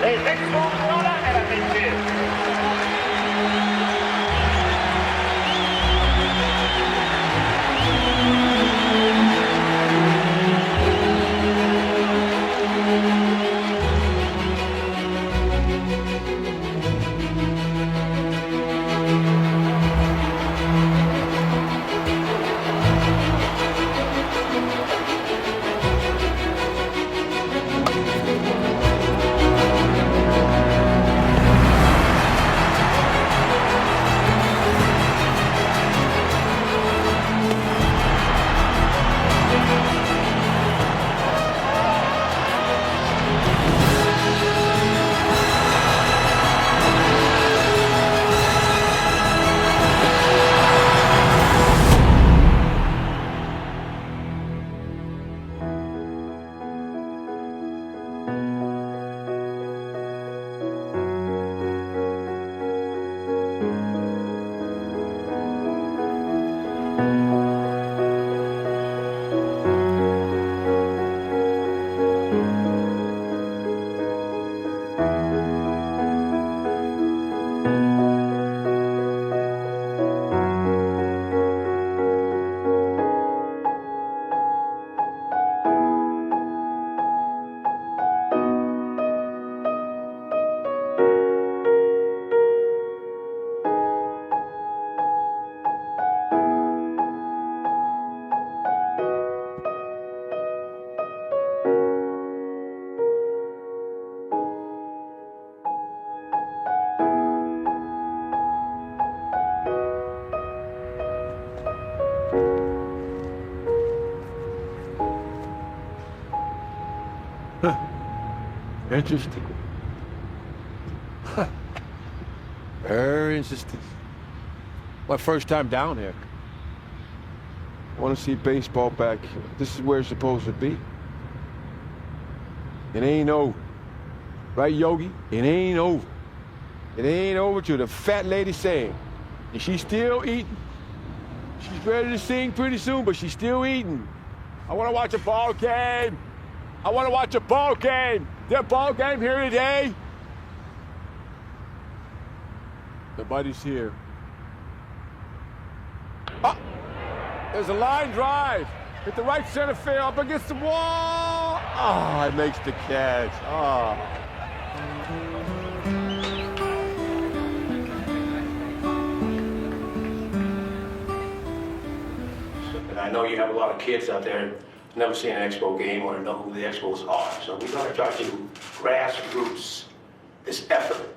Les Expos sont là, mesdames et messieurs. Interesting. Very interesting. My first time down here. Want to see baseball back. This is where it's supposed to be. It ain't over. Right, Yogi? It ain't over. It ain't over till the fat lady saying. And she's still eating. She's ready to sing pretty soon, but she's still eating. I want to watch a ball game. I want to watch a ball game. There a ball game here today? Nobody's here. Ah! There's a line drive. Hit the right center field up against the wall. Ah, it makes the catch. Ah. And I know you have a lot of kids out there never seen an Expo game or know who the Expos are. So we're going to try to grassroots this effort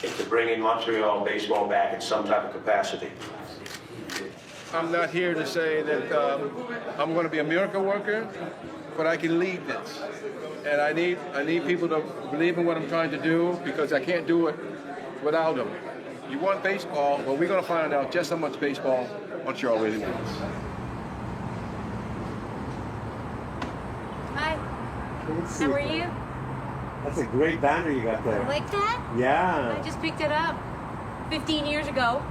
into bringing Montreal baseball back in some type of capacity. I'm not here to say that I'm going to be a miracle worker, but I can lead this. And I need people to believe in what I'm trying to do because I can't do it without them. You want baseball? Well, we're going to find out just how much baseball Montreal really wants. Hi. How are you? That's a great banner you got there. Like that? Yeah. I just picked it up 15 years ago.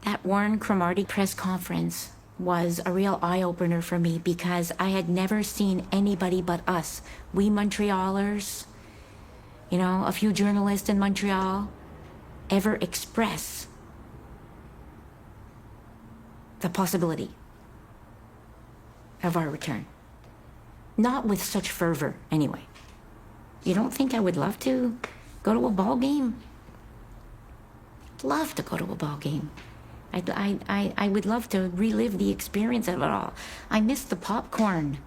That Warren Cromartie press conference was a real eye-opener for me because I had never seen anybody but us. We Montrealers, you know, a few journalists in Montreal, ever express the possibility of our return. Not with such fervor, anyway. You don't think I would love to go to a ball game? Love to go to a ball game. I would love to relive the experience of it all. I miss the popcorn.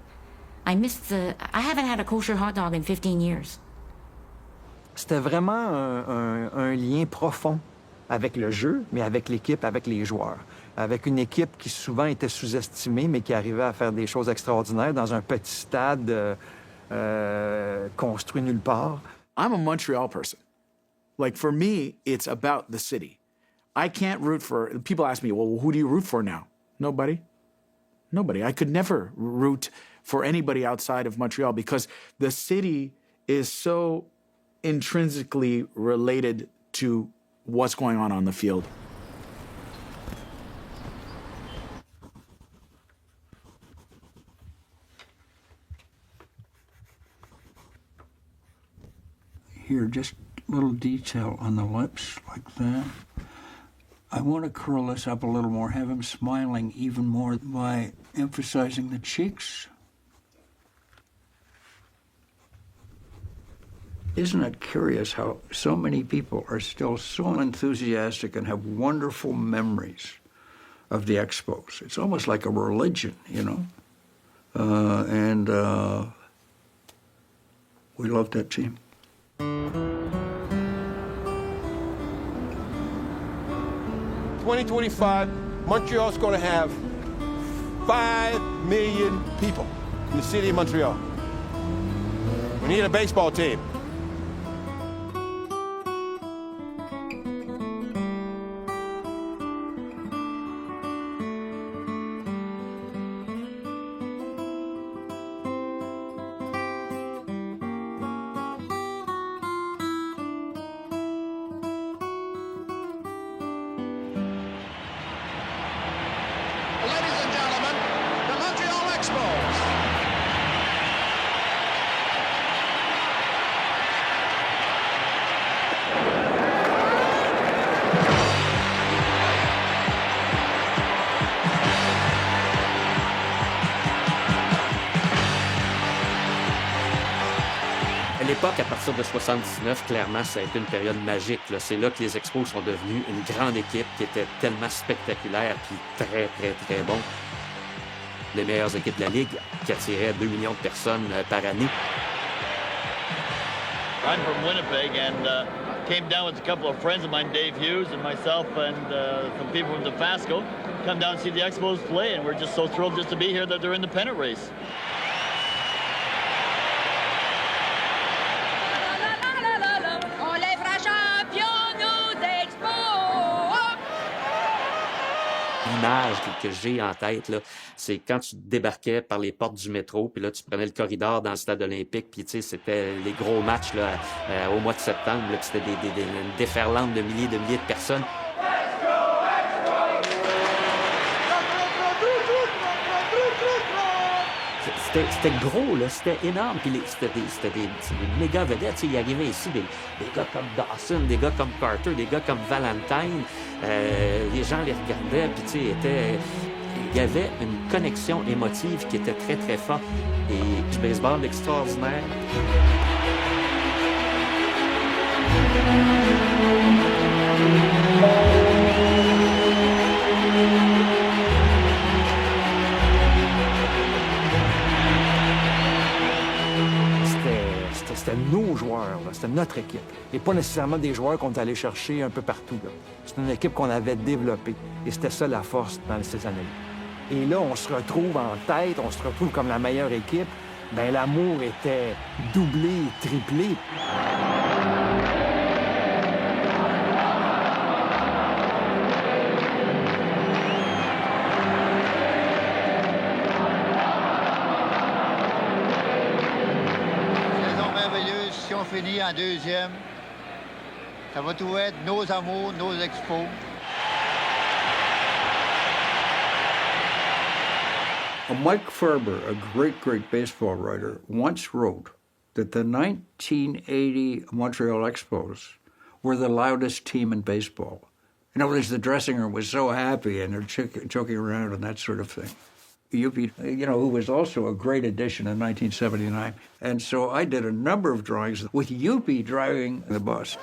I haven't had a kosher hot dog in 15 years. C'était vraiment un lien profond avec le jeu, mais avec l'équipe, avec les joueurs. Avec une équipe qui souvent était sous-estimée, mais qui arrivait à faire des choses extraordinaires dans un petit stade construit nulle part. I'm a Montreal person. Like, for me, it's about the city. I can't root for... People ask me, well, who do you root for now? Nobody. Nobody. I could never root for anybody outside of Montreal because the city is so intrinsically related to what's going on the field. here, just little detail on the lips like that. I want to curl this up a little more, have him smiling even more by emphasizing the cheeks. Isn't it curious how so many people are still so enthusiastic and have wonderful memories of the Expos? It's almost like a religion, you know? We love that team. 2025, Montreal's going to have 5 million people in the city of Montreal. We need a baseball team. Ladies and gentlemen, the Montreal Expos. À l'époque, à partir de 79, clairement, ça a été une période magique. Là. C'est là que les Expos sont devenus une grande équipe qui était tellement spectaculaire puis très, très, très bon. Les meilleures équipes de la Ligue qui attiraient 2 millions de personnes par année. I'm from Winnipeg and came down with a couple of friends of mine, Dave Hughes and myself and some people from DeFasco, come down and see the Expos play, and we're just so thrilled just to be here that they're in the pennant race. On les fera champions, nous Expos! L'image que j'ai en tête, là, c'est quand tu débarquais par les portes du métro, puis là, tu prenais le corridor dans le stade olympique, puis tu sais, c'était les gros matchs là, au mois de septembre, là, puis c'était une déferlante de milliers de personnes. C'était gros, là, c'était énorme, puis c'était des méga vedettes. Il arrivait ici des gars comme Dawson, des gars comme Carter, des gars comme Valentine. Les gens les regardaient, puis tu sais, il y avait une connexion émotive qui était très, très forte. Et du baseball extraordinaire. C'était nos joueurs, c'était notre équipe. Et pas nécessairement des joueurs qu'on est allé chercher un peu partout. C'était une équipe qu'on avait développée. Et c'était ça la force dans ces années-là. Et là, on se retrouve en tête, on se retrouve comme la meilleure équipe. Bien, l'amour était doublé, triplé. Si on finit en deuxième, ça va tout être nos amours, nos expos. Mike Farber, a great baseball writer, once wrote that the 1980 Montreal Expos were the loudest team in baseball. In other words, the dressing room was so happy and they're joking around and that sort of thing. Yuppie, who was also a great addition in 1979. And so I did a number of drawings with Yuppie driving the bus.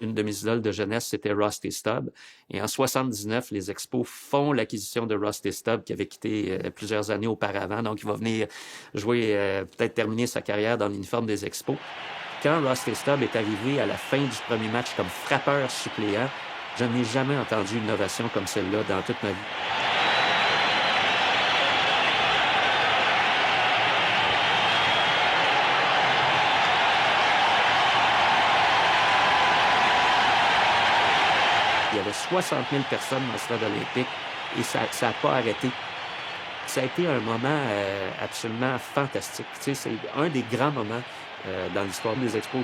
Une de mes idoles de jeunesse, c'était Rusty Stubb. Et en 79, les Expos font l'acquisition de Rusty Stubb, qui avait quitté plusieurs années auparavant. Donc, il va venir jouer, peut-être terminer sa carrière dans l'uniforme des Expos. Quand Rusty Stubb est arrivé à la fin du premier match comme frappeur suppléant, je n'ai jamais entendu une ovation comme celle-là dans toute ma vie. Il y avait 60 000 personnes dans le stade olympique et ça n'a pas arrêté. Ça a été un moment absolument fantastique. Tu sais, c'est un des grands moments dans l'histoire des Expos.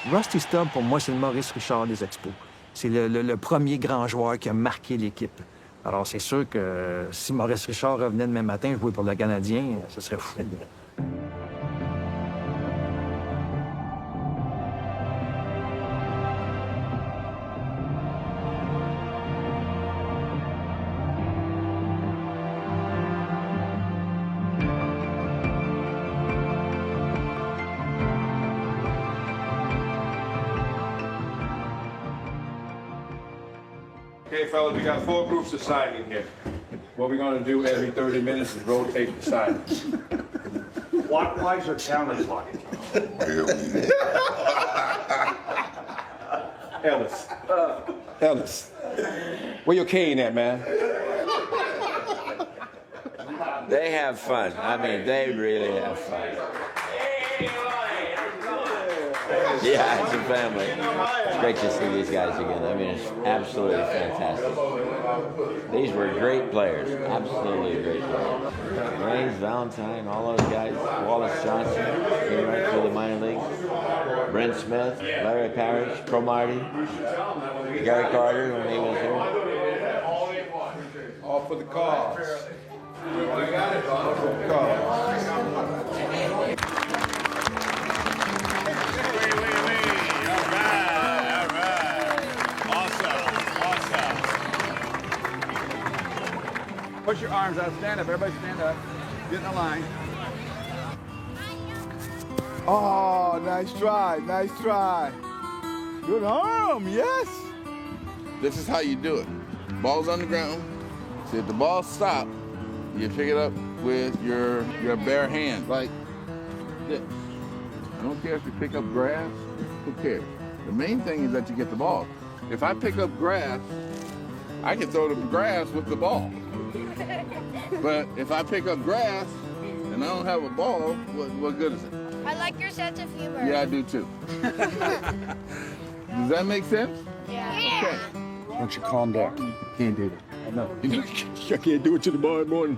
Rusty Stubb, pour moi, c'est le Maurice Richard des Expos. C'est le premier grand joueur qui a marqué l'équipe. Alors, c'est sûr que si Maurice Richard revenait demain matin jouer pour le Canadien, ce serait fou. Okay, fellas, we got 4 groups of signing here. What we're gonna do every 30 minutes is rotate the signings. Clockwise or counterclockwise? Ellis. Ellis. Where your cane at, man? They have fun. I mean, they really have fun. Yeah, it's a family. It's great to see these guys again. I mean, it's absolutely fantastic. These were great players. Absolutely great players. Raines, Valentine, all those guys. Wallace Johnson, came right through the minor leagues. Brent Smith, Larry Parrish, Cromartie, Gary Carter when he was here. All for the cause. All for the cause. Push your arms out. Stand up. Everybody stand up. Get in the line. Oh, nice try. Nice try. Good arm. Yes. This is how you do it. Ball's on the ground. So if the ball stops, you pick it up with your bare hand, like this. I don't care if you pick up grass. Who cares? The main thing is that you get the ball. If I pick up grass, I can throw the grass with the ball. But if I pick up grass and I don't have a ball, what good is it? I like your sense of humor. Yeah, I do too. Does that make sense? Yeah. Okay. Why don't you calm down? Can't do that. I know. I can't do it till tomorrow morning.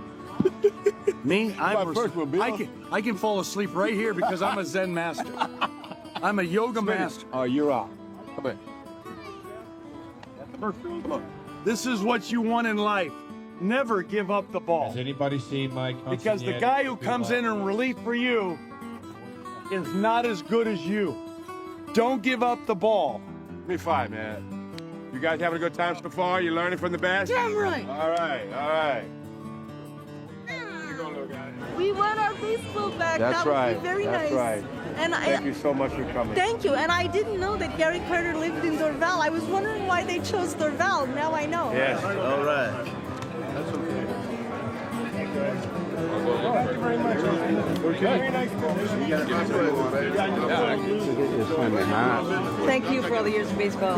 Me? I can fall asleep right here because I'm a Zen master. I'm a yoga master. Oh, you're out. Come on. Look, this is what you want in life. Never give up the ball. Has anybody seen Mike Hudson Because the yet? guy who comes in relief for you is not as good as you. Don't give up the ball. Give me 5, man. You guys having a good time so far? You learning from the best? Damn right. All right, all right. Here you go, little guy. We won our baseball back. That's that right. was very That's nice. right. And Thank you so much for coming. Thank you. And I didn't know that Gary Carter lived in Dorval. I was wondering why they chose Dorval. Now I know. Yes. All right. That's okay. Thank you very much. Very nice. Thank you for all the years of baseball.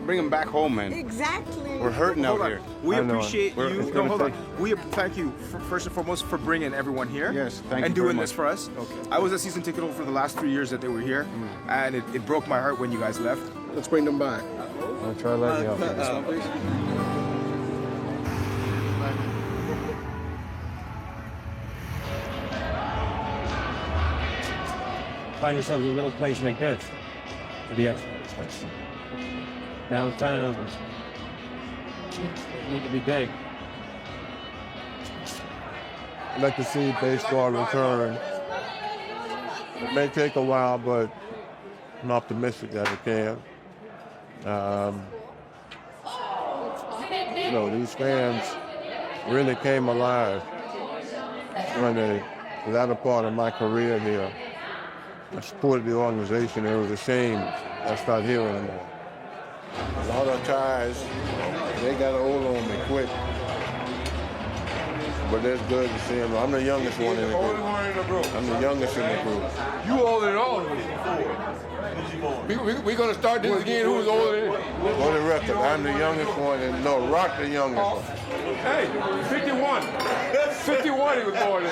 Bring them back home, man. Exactly. We're hurting out here. We appreciate you. It's No, gonna hold on. take- We thank you first and foremost for bringing everyone here. Yes, thank you and very doing much. this for us. Okay. I was a season ticket holder for the last 3 years that they were here, and it broke my heart when you guys left. Let's bring them back. I'll try to let you This one, please. Find yourself a little place like this for the Expos. Downtown. Need to be big. I'd like to see baseball return. It may take a while, but I'm optimistic that it can. These fans really came alive during the latter part of my career here. I supported the organization. It was a shame that's not here anymore. A lot of ties, they got a hold on me quick. But it's good to see him. I'm the youngest one in the group. I'm the youngest in the group. You older than all of us. We're going to start this again. Who's older than? For the record, I'm the youngest one, and no, Rock the youngest one. Hey, 51. 51 he was born in.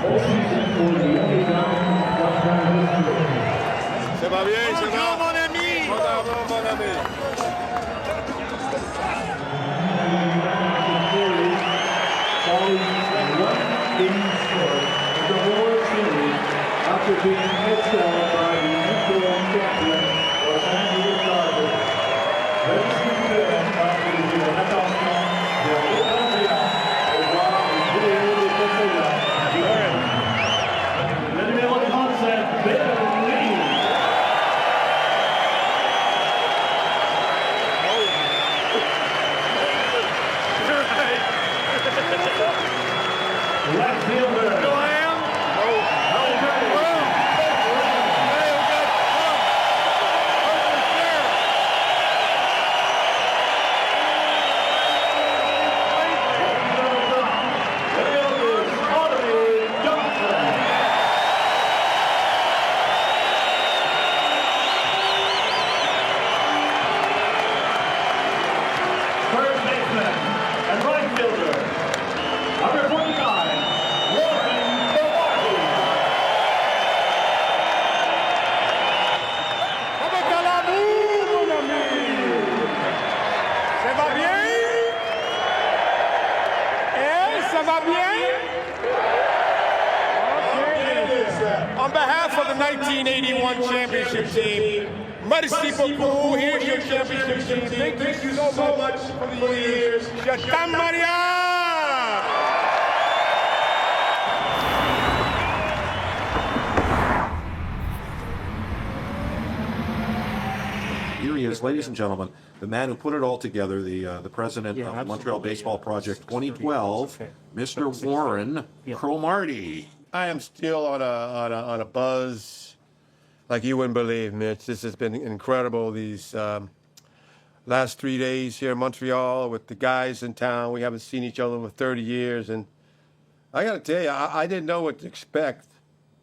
All season for the being escorted by the Expos champion, Los Angeles Dodgers. Ladies and gentlemen, participez à l'attention de l'Olympia, au voir une vidéo de Saga. Le numéro 37, Berlin. Left fielder. First baseman and right fielder, number 49, Warren Saga. Avec à l'amour, mon ami. Ça va bien? Ça va bien? On behalf of the 1981 championship team, merci beaucoup. Here's your championship team. Thank you so much for the years. Je t'aime, Maria! Here he is, ladies and gentlemen, the man who put it all together, the president of the Montreal Baseball Project 2012, Mr. Warren Cromartie. I am still on a buzz like you wouldn't believe, Mitch. This has been incredible. These last 3 days here in Montreal with the guys in town. We haven't seen each other for 30 years, and I got to tell you, I didn't know what to expect.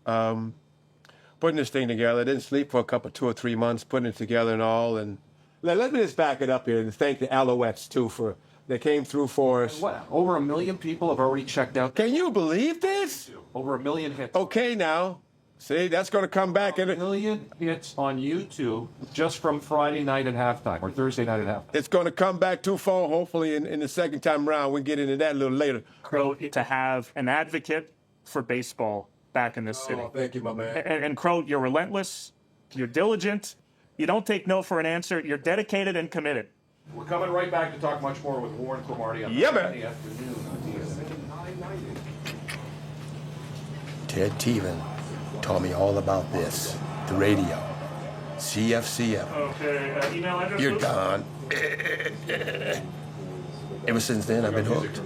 Putting this thing together, I didn't sleep for a couple, 2 or 3 months, putting it together and all. And let me just back it up here and thank the Alouettes too for they came through for us. What? Over 1 million people have already checked out. Can you believe this? Over 1 million hits. Okay, now. See, that's going to come back. 1 million hits on YouTube just from Friday night at halftime or Thursday night at halftime. It's going to come back twofold, hopefully, in the second time around. We'll get into that a little later. Crow, to have an advocate for baseball back in this city. Oh, thank you, my man. And Crow, you're relentless, you're diligent, you don't take no for an answer, you're dedicated and committed. We're coming right back to talk much more with Warren Cromartie on Yeah, man. Friday afternoon on TSN. Ted Teven taught me all about this, the radio, CFCM. Okay, email address? You're done. Ever since then, I've been hooked.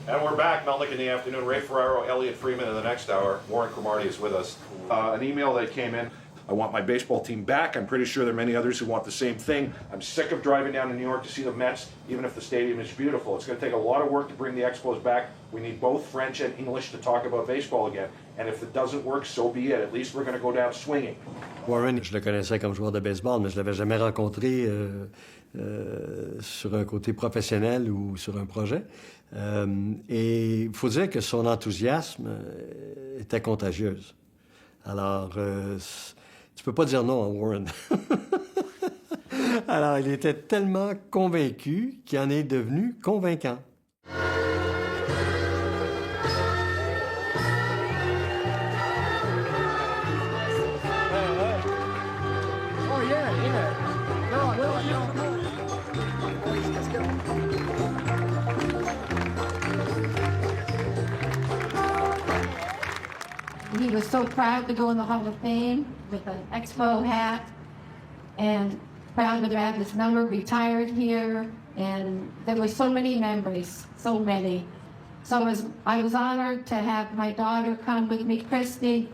And we're back, Melnick in the afternoon. Ray Ferraro, Elliot Freeman in the next hour. Warren Cromartie is with us. An email that came in. I want my baseball team back. I'm pretty sure there are many others who want the same thing. I'm sick of driving down to New York to see the Mets, even if the stadium is beautiful. It's going to take a lot of work to bring the Expos back. We need both French and English to talk about baseball again. And if it doesn't work, so be it. At least we're going to go down swinging. Warren, je le connaissais comme joueur de baseball, mais je ne l'avais jamais rencontré sur un côté professionnel ou sur un projet. Et il faut dire que son enthousiasme était contagieuse. Alors, tu peux pas dire non à Warren. Alors, il était tellement convaincu qu'il en est devenu convaincant. He was so proud to go in the Hall of Fame with an Expo hat and proud to have his number retired here. And there were so many memories, so many. So I was honored to have my daughter come with me, Christy,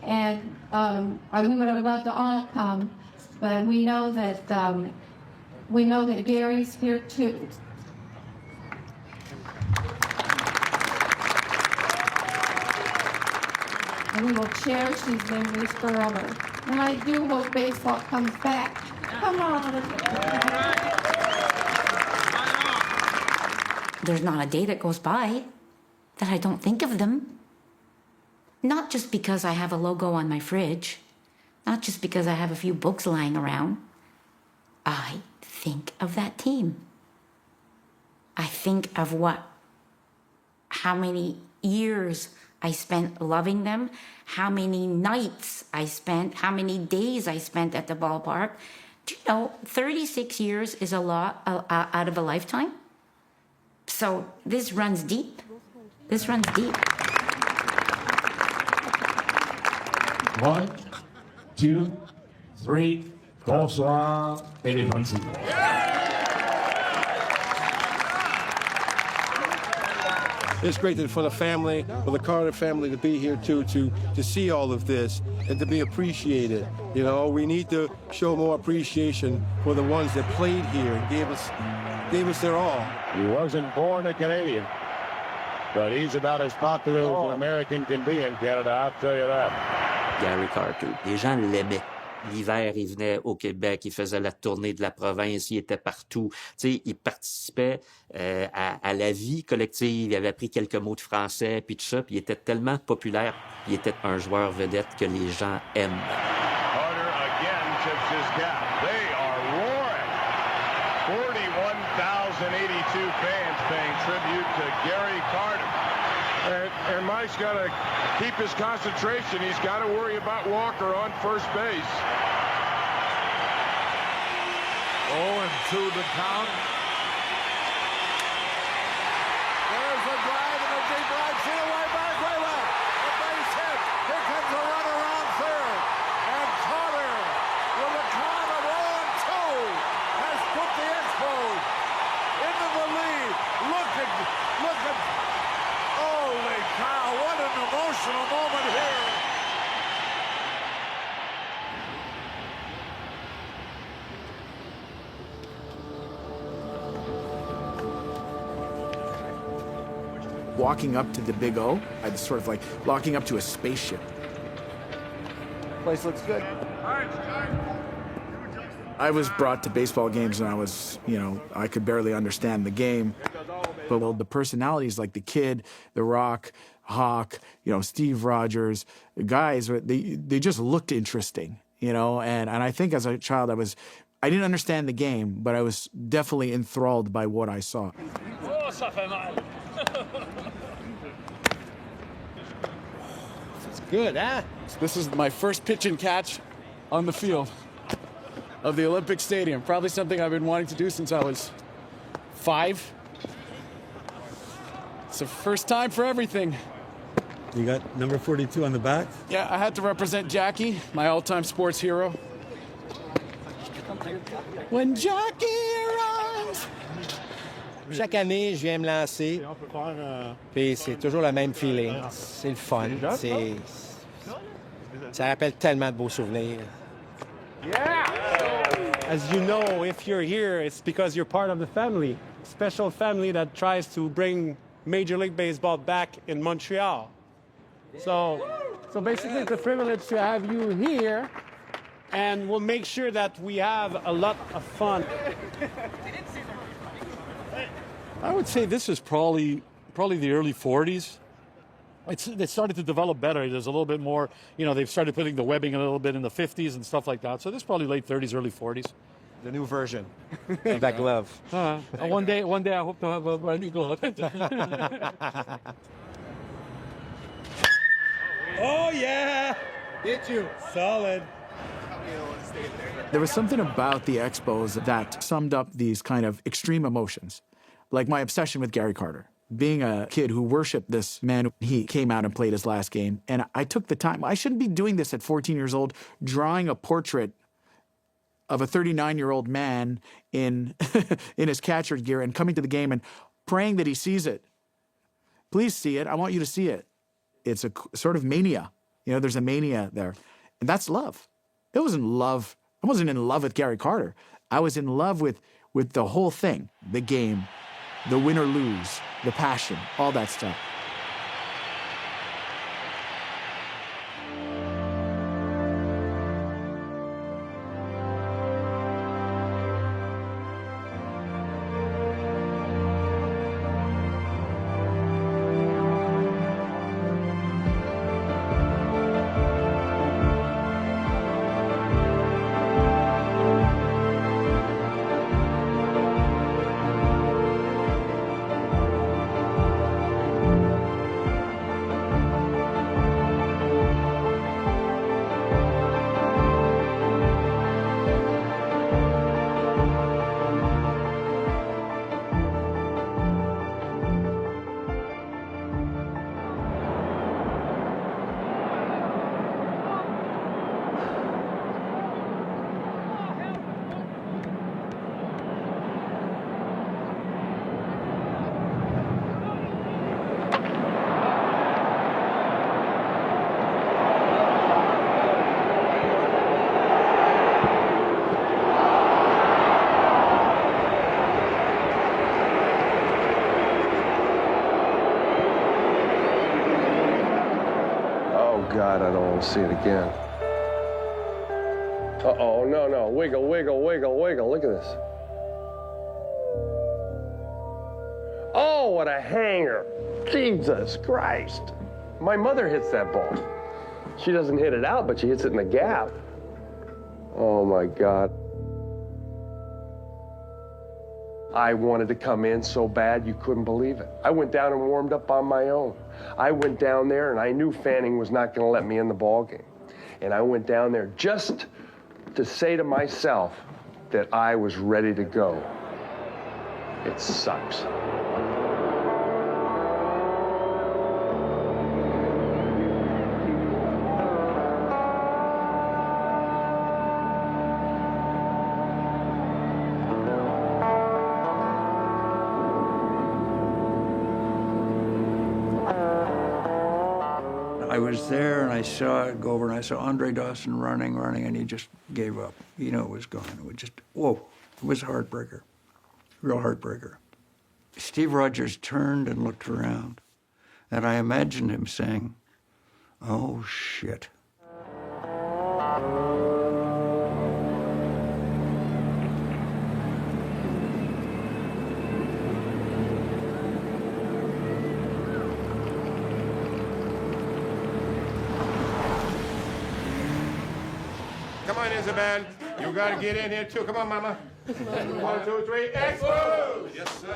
and we would have loved to all come, but we know that Gary's here too. And we will cherish these memories forever. And I do hope baseball comes back. Come on. There's not a day that goes by that I don't think of them. Not just because I have a logo on my fridge, not just because I have a few books lying around. I think of that team. I think of how many years I spent loving them, how many nights I spent, how many days I spent at the ballpark. Do you know, 36 years is a lot out of a lifetime? So this runs deep. This runs deep. 1, 2, 3, bonsoir, et les 26. It's great for the family, for the Carter family to be here too, to see all of this and to be appreciated. You know, we need to show more appreciation for the ones that played here and gave us their all. He wasn't born a Canadian, but he's about as popular as an American can be in Canada, I'll tell you that. Gary Carter, les gens l'aimaient. L'hiver, il venait au Québec, il faisait la tournée de la province, il était partout. Tu sais, il participait à la vie collective, il avait appris quelques mots de français, puis tout ça, puis il était tellement populaire, il était un joueur vedette que les gens aiment. Carter again tips his cap. They are roaring. 41,082 fans paying tribute to Gary Carter. And Mike's got to keep his concentration. He's got to worry about Walker on first base. 0-2 to count. There's a drive and a deep right field, way back, way left. A base hit. Here comes a run around third. And Carter, with a count of 0-2, has put the Expos into the lead. Look at. Holy cow, what an emotional moment here. Walking up to the Big O, I was sort of like walking up to a spaceship. Place looks good. I was brought to baseball games and I was, I could barely understand the game. But the personalities like the Kid, The Rock, Hawk, Steve Rogers, guys, they just looked interesting, and I think as a child I didn't understand the game, but I was definitely enthralled by what I saw. Oh, ça fait mal. It's good, huh? This is my first pitch and catch on the field of the Olympic Stadium. Probably something I've been wanting to do since I was 5. It's the first time for everything. You got number 42 on the back? Yeah, I had to represent Jackie, my all-time sports hero. When Jackie runs. Chaque année, je viens me lancer. Puis c'est toujours le même feeling. C'est le fun. Ça rappelle tellement de beaux souvenirs. As you know, if you're here, it's because you're part of the family. Special family that tries to bring Major League Baseball back in Montreal. So basically it's a privilege to have you here, and we'll make sure that we have a lot of fun. I would say this is probably the early 40s. It started to develop better. There's a little bit more, they've started putting the webbing a little bit in the 50s and stuff like that. So this is probably late 30s, early 40s. The new version of that glove. One day I hope to have a new glove. Oh, yeah! Hit you. Solid. There was something about the Expos that summed up these kind of extreme emotions, like my obsession with Gary Carter. Being a kid who worshiped this man, he came out and played his last game, and I took the time. I shouldn't be doing this at 14 years old, drawing a portrait of a 39-year-old man in his catcher gear and coming to the game and praying that he sees it. Please see it. I want you to see it. It's a sort of mania. There's a mania there. And that's love. It wasn't love. I wasn't in love with Gary Carter. I was in love with the whole thing, the game, the win or lose, the passion, all that stuff. want to see it again. Uh-oh, no. Wiggle, wiggle, wiggle, wiggle. Look at this. Oh, what a hanger. Jesus Christ. My mother hits that ball. She doesn't hit it out, but she hits it in the gap. Oh, my God. I wanted to come in so bad you couldn't believe it. I went down and warmed up on my own. I went down there, and I knew Fanning was not going to let me in the ballgame. And I went down there just to say to myself that I was ready to go. It sucks. I was there and I saw it go over and I saw Andre Dawson running, and he just gave up. You know, it was gone. It was just, whoa, it was a heartbreaker, real heartbreaker. Steve Rogers turned and looked around, and I imagined him saying, "Oh, shit." Come on, Isabel. You got to get in here, too. Come on, Mama. 1, 2, 3, Expos! Yes, sir.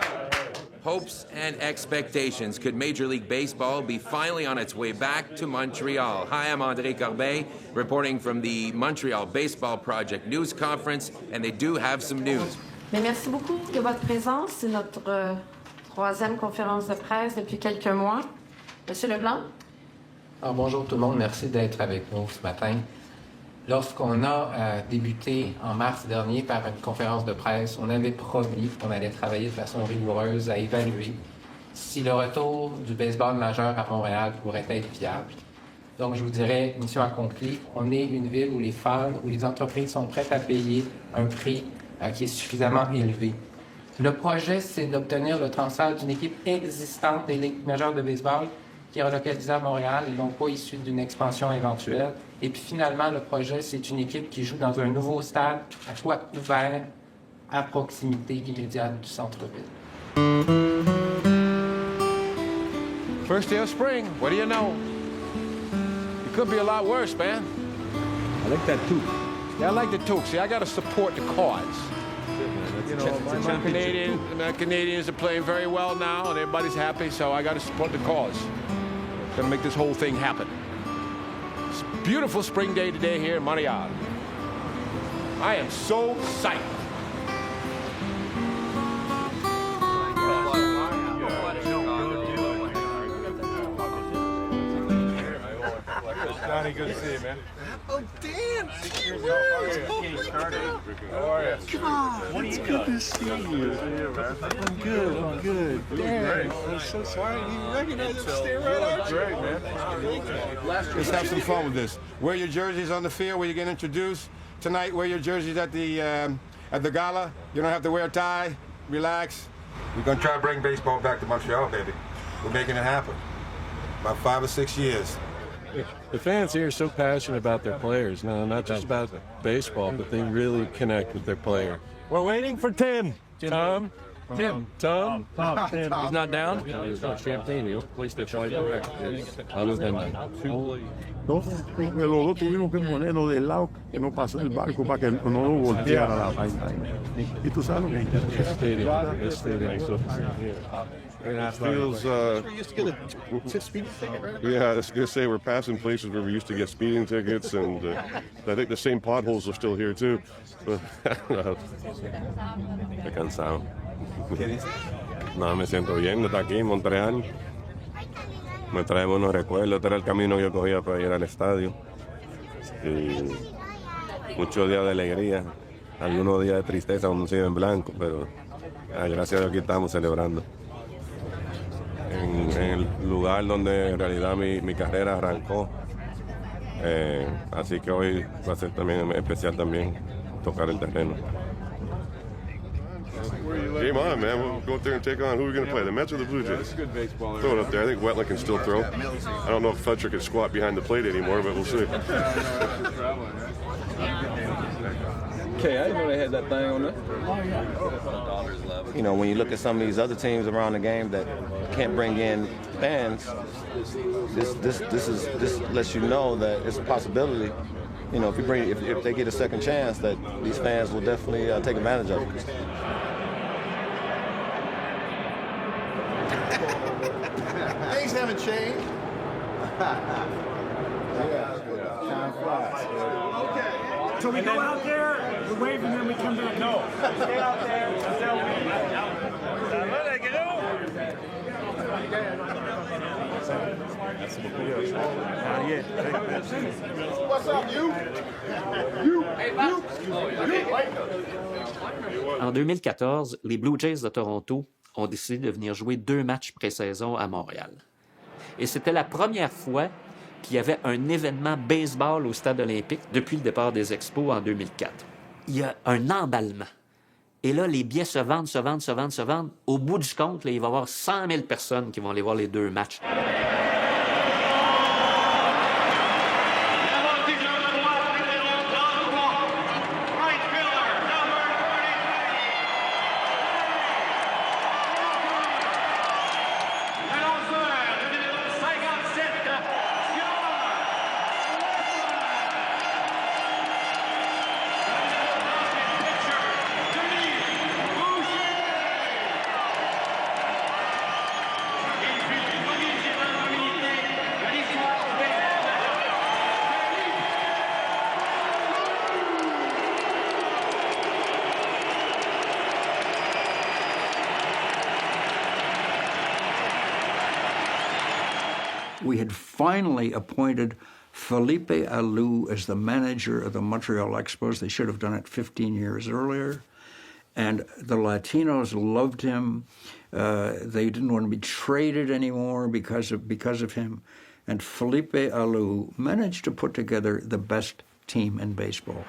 Hopes and expectations. Could Major League Baseball be finally on its way back to Montreal? Hi, I'm André Corbeil, reporting from the Montreal Baseball Project News Conference, and they do have some news. Mais merci beaucoup de votre présence. C'est notre troisième conférence de presse depuis quelques mois. Monsieur Leblanc? Alors, bonjour tout le monde, merci d'être avec nous ce matin. Lorsqu'on a débuté en mars dernier par une conférence de presse, on avait promis qu'on allait travailler de façon rigoureuse à évaluer si le retour du baseball majeur à Montréal pourrait être viable. Donc, je vous dirais, mission accomplie, on est une ville où les fans, où les entreprises sont prêtes à payer un prix qui est suffisamment élevé. Le projet, c'est d'obtenir le transfert d'une équipe existante des ligues majeures de baseball qui est relocalisée à Montréal et non pas issue d'une expansion éventuelle. Et puis finalement, le projet, c'est une équipe qui joue dans un nouveau stade à toit ouvert, à proximité immédiate du centre-ville. First day of spring, what do you know? It could be a lot worse, man. I like that too. Yeah, I like the toque. See, I got to support the cause. You know, my Canadians are playing very well now, and everybody's happy, so I got to support the cause. Got to make this whole thing happen. It's a beautiful spring day today here in Montreal. I am so psyched. Johnny, good to see you, man. Oh, Dan! How are you? God, it's good to see you. I'm good. Dan, I'm so sorry I didn't even recognize him. Stay right out. Great, man. Let's have some fun with this. Wear your jerseys on the field where you get introduced. Tonight, wear your jerseys at the gala. You don't have to wear a tie. Relax. We're going to try to bring baseball back to Montreal, baby. We're making it happen. About 5 or 6 years. The fans here are so passionate about their players. No, not just about baseball, but they really connect with their player. We're waiting for Tim. Tom? Tim. Tom? Tim. He's not down? He's not champagne. He'll place the try other than Los dos tuvimos que ponerlo del lado que no pasó el barco para que no lo volteara la vaina. Y tú sabes lo que It feels, yeah, I was going to say we're passing places where we used to get speeding tickets, and I think the same potholes are still here too. But estoy cansado. No, me siento bien, estar aquí en Montreal. Me trae buenos recuerdos. Este era el camino que yo cogía para ir al estadio. Y muchos días de alegría, algunos días de tristeza, uno sigue en blanco, pero gracias a Dios aquí estamos celebrando. En el lugar donde en realidad mi carrera arrancó. Así que hoy va a ser también especial también tocar el terreno. Where you Game on, man. We'll go up there and take on. Who are we going to play, the Mets or the Blue Jays? That's a good baseball. Throw it up there. I think Wetland can still throw. I don't know if Fletcher can squat behind the plate anymore, but we'll see. Okay, I didn't know they had that thing on there. You know, when you look at some of these other teams around the game that can't bring in fans, this lets you know that it's a possibility. You know, if they get a second chance, that these fans will definitely take advantage of it. Things haven't changed. Time flies. So we go out there, we wave, and then we come back. No. Stay out there. What's up, you? En 2014, les Blue Jays de Toronto ont décidé de venir jouer 2 matchs pré-saison à Montréal. Et c'était la première fois qu'il y avait un événement baseball au stade olympique depuis le départ des Expos en 2004. Il y a un emballement. Et là, les billets se vendent. Au bout du compte, là, il va y avoir 100 000 personnes qui vont aller voir les 2 matchs. We had finally appointed Felipe Alou as the manager of the Montreal Expos. They should have done it 15 years earlier. And the Latinos loved him. They didn't want to be traded anymore because of him. And Felipe Alou managed to put together the best team in baseball.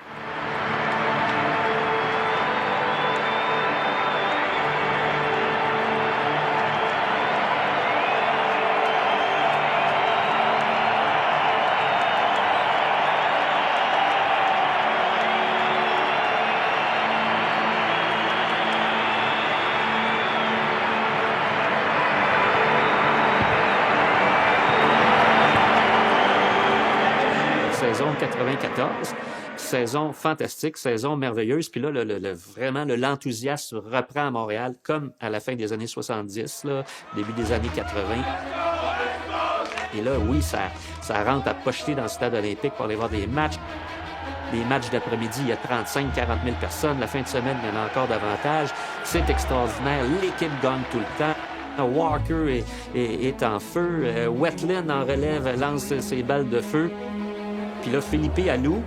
Saison 94, saison fantastique, saison merveilleuse. Puis là, vraiment, l'enthousiasme reprend à Montréal, comme à la fin des années 70, là, début des années 80. Et là, oui, ça rentre à pocheter dans le stade olympique pour aller voir des matchs. Des matchs d'après-midi, il y a 35-40 000 personnes. La fin de semaine, il y en a encore davantage. C'est extraordinaire. L'équipe gagne tout le temps. Walker est en feu. Wetland en relève, lance ses balles de feu. Puis là, Felipe Alou,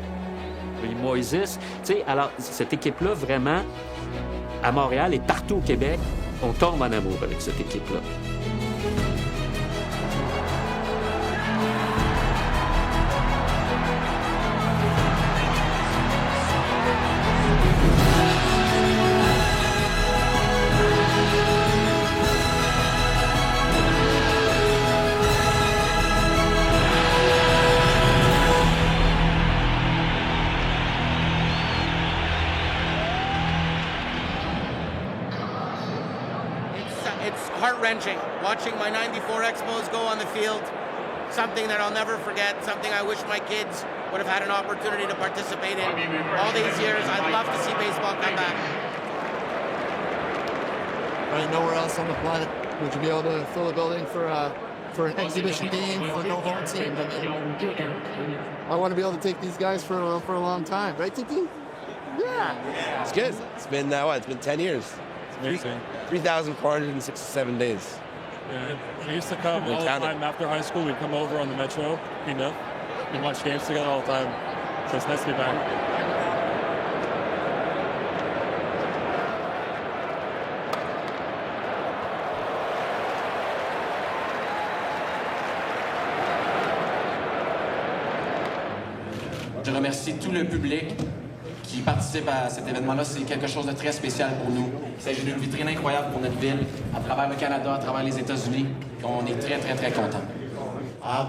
puis Moises. Tu sais, alors, cette équipe-là, vraiment, à Montréal et partout au Québec, on tombe en amour avec cette équipe-là. Heart-wrenching, watching my 94 Expos go on the field, something that I'll never forget, something I wish my kids would have had an opportunity to participate in. All these years, I'd love to see baseball come back. Right, nowhere else on the planet would you be able to fill a building for an exhibition game or no home team. I want to be able to take these guys for a long time, right, Titi? Yeah. It's good. It's been it's been 10 years. 3,467 days. Yeah, we used to come all the time after high school. We'd come over on the Metro, we'd watch games together all the time. So it's nice to be back. Je remercie tout le public qui participent à cet événement-là, c'est quelque chose de très spécial pour nous. Il s'agit d'une vitrine incroyable pour notre ville, à travers le Canada, à travers les États-Unis. On est très, très, très contents.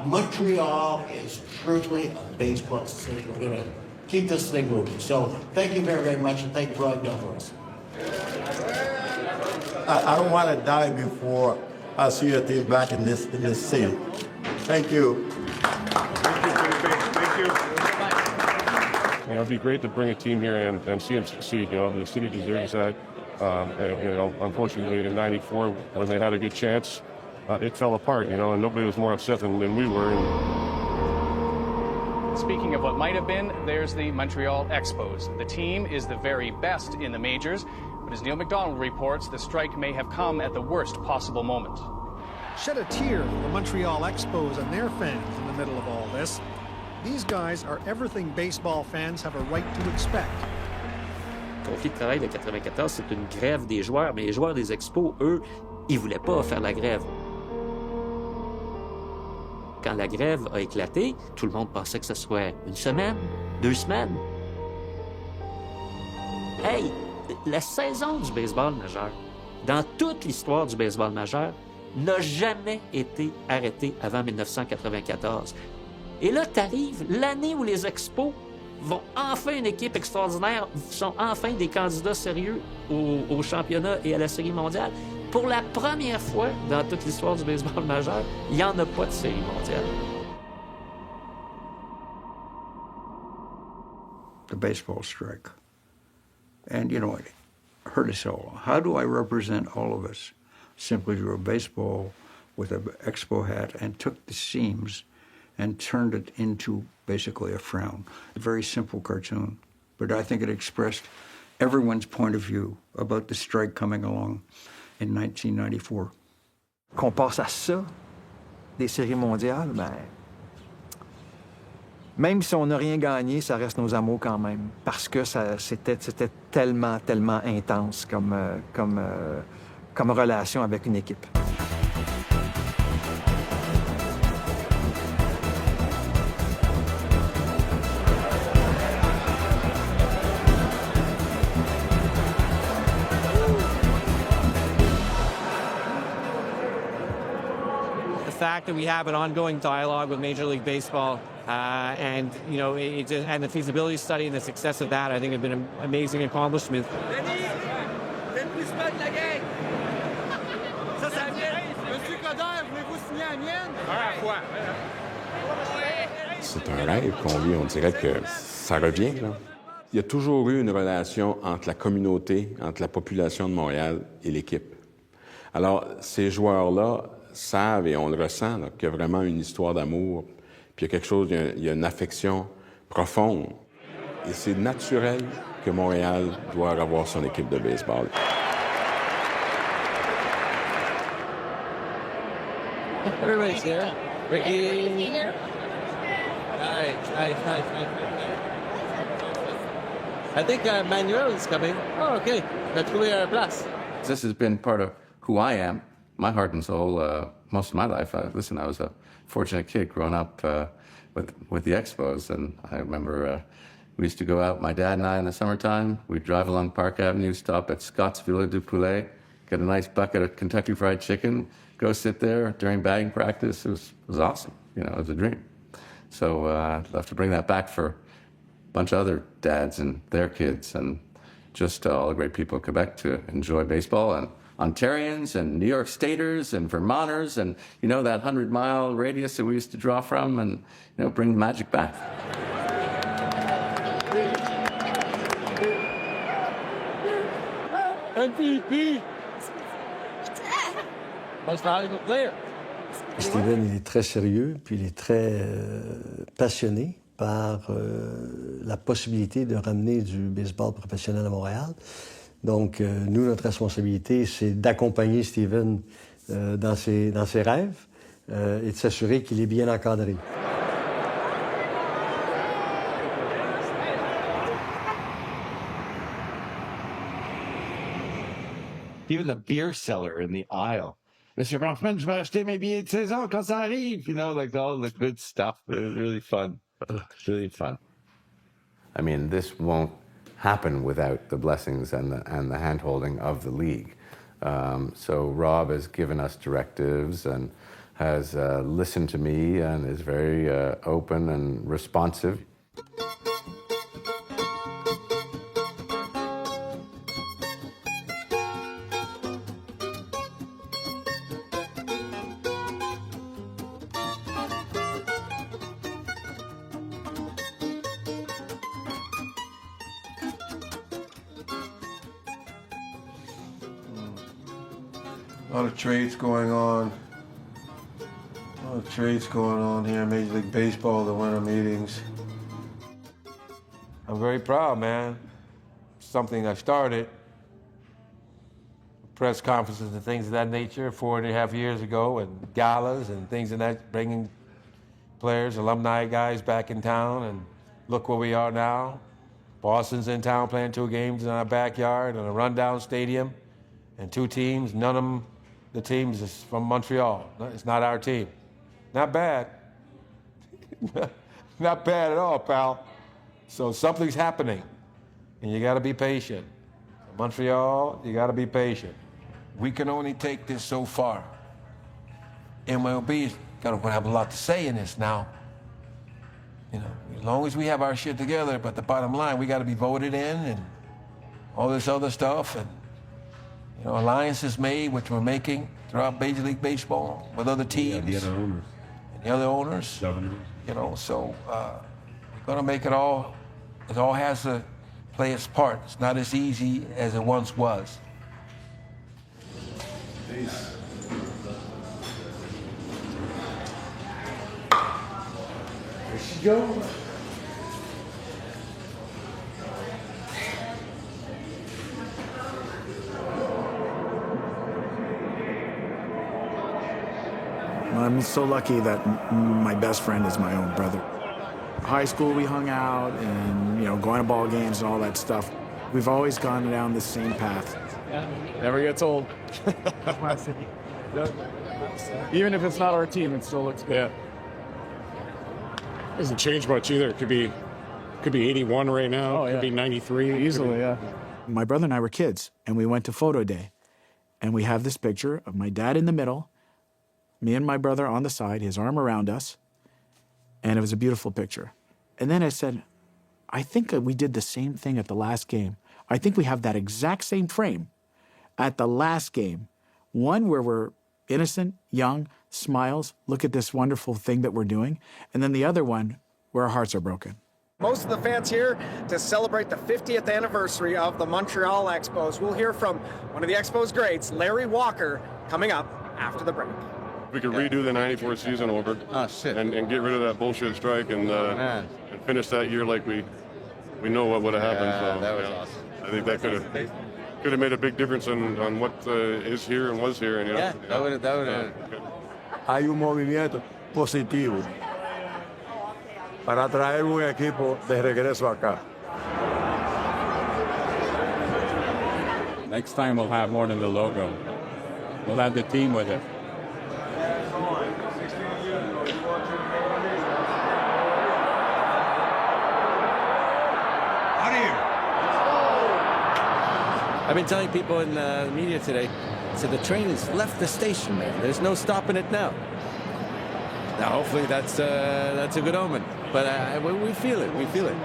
Montreal is truly a baseball city. We're going to keep this thing moving. So thank you very, very much, and thank you for all you've done for us. I don't want to die before I see your team back in this city. Thank you. Thank you. You know, it'd be great to bring a team here and see them succeed. You know, the city deserves that. You know, unfortunately, in '94, when they had a good chance, it fell apart. You know, and nobody was more upset than we were. Speaking of what might have been, there's the Montreal Expos. The team is the very best in the majors, but as Neil McDonald reports, the strike may have come at the worst possible moment. Shed a tear for the Montreal Expos and their fans in the middle of all this. These guys are everything baseball fans have a right to expect. Le conflit de travail de 94, c'est une grève des joueurs, mais les joueurs des Expos, eux, ils voulaient pas faire la grève. Quand la grève a éclaté, tout le monde pensait que ce soit une semaine, 2 semaines. Hey, la saison du baseball majeur, dans toute l'histoire du baseball majeur, n'a jamais été arrêtée avant 1994. Et là, t'arrives l'année où les Expos vont enfin une équipe extraordinaire, sont enfin des candidats sérieux au championnat et à la Série mondiale. Pour la première fois dans toute l'histoire du baseball majeur, il n'y en a pas de Série mondiale. The baseball strike. And, you know, it hurt us all. How do I represent all of us? Simply drew a baseball with an Expo hat and took the seams and turned it into basically a frown. A very simple cartoon, but I think it expressed everyone's point of view about the strike coming along in 1994. Qu'on passe à ça, des séries mondiales, ben, même si on n'a rien gagné, ça reste nos amours quand même, parce que c'était tellement, tellement intense comme relation avec une équipe. The fact that we have an ongoing dialogue with Major League Baseball and, you know, and the feasibility study and the success of that, I think, have been an amazing accomplishment. C'est un rêve qu'on vit, on dirait que ça revient, là. Il y a toujours eu une relation entre la communauté, entre la population de Montréal et l'équipe. Alors, ces joueurs-là savent, et on le ressent, là, qu'il y a vraiment une histoire d'amour, puis il y a quelque chose, il y a une affection profonde. Et c'est naturel que Montréal doit avoir son équipe de baseball. Everybody's here. Ricky. Hi. I think Manuel is coming. Oh, okay. Let's go to our place. This has been part of who I am, my heart and soul, most of my life. Listen, I was a fortunate kid growing up with the Expos, and I remember we used to go out, my dad and I, in the summertime. We'd drive along Park Avenue, stop at Scottsville du Poulet, get a nice bucket of Kentucky Fried Chicken, go sit there during batting practice. It was awesome. You know, it was a dream. So I'd love to bring that back for a bunch of other dads and their kids, and just all the great people in Quebec to enjoy baseball, and Ontarians and New York Staters and Vermonters, and, you know, that 100-mile radius that we used to draw from, and, you know, bring the magic back. MVP! Most valuable player. Steven, il est très sérieux, puis il est très passionné par la possibilité de ramener du baseball professionnel à Montréal. Donc, nous, notre responsabilité, c'est d'accompagner Steven dans ses rêves et de s'assurer qu'il est bien encadré. Even the beer seller in the aisle. Mr. Bronfman, je vais acheter mes billets de saison quand ça arrive. You know, like all the good stuff. It was really fun. Really fun. I mean, this won't happen without the blessings and the hand-holding of the league. So Rob has given us directives and has listened to me and is very open and responsive. A lot of trades going on. A lot of trades going on here in Major League Baseball, the winter meetings. I'm very proud, man. Something I started. Press conferences and things of that nature 4.5 years ago, and galas and things of that, bringing players, alumni guys back in town, and look where we are now. Boston's in town playing 2 games in our backyard in a rundown stadium, and 2 teams, none of them, the teams is from Montreal. It's not our team. Not bad. Not bad at all, pal. So something's happening, and you gotta be patient. Montreal, you gotta be patient. We can only take this so far. MLB's gonna have a lot to say in this now. You know, as long as we have our shit together, but the bottom line, we gotta be voted in and all this other stuff, and you know, alliances made, which we're making throughout Major League Baseball with other teams. Yeah, the other owners. And the other owners. Governors. You know, so we're gonna make it all has to play its part. It's not as easy as it once was. Peace. There she goes. I'm so lucky that my best friend is my own brother. High school, we hung out and, you know, going to ball games and all that stuff. We've always gone down the same path. Never gets old. Even if it's not our team, it still looks good. Yeah. Doesn't change much either. It could be 81 right now. Could be 93. Easily, yeah. My brother and I were kids, and we went to photo day. And we have this picture of my dad in the middle, me and my brother on the side, his arm around us, and it was a beautiful picture. And then I said, I think we did the same thing at the last game. I think we have that exact same frame at the last game. One where we're innocent, young, smiles, look at this wonderful thing that we're doing. And then the other one where our hearts are broken. Most of the fans here to celebrate the 50th anniversary of the Montreal Expos. We'll hear from one of the Expos greats, Larry Walker, coming up after the break. We could redo the 94 season over and get rid of that bullshit strike and finish that year like we know what would have happened. So that was awesome. I think that could have made a big difference on what is here and was here. And, you know, that would have. Hay un movimiento positivo para traer un equipo de regreso acá. Next time we'll have more than the logo. We'll have the team with it. I've been telling people in the media today, so the train has left the station, man. There's no stopping it now. Now, hopefully that's a good omen. But we feel it. We feel it.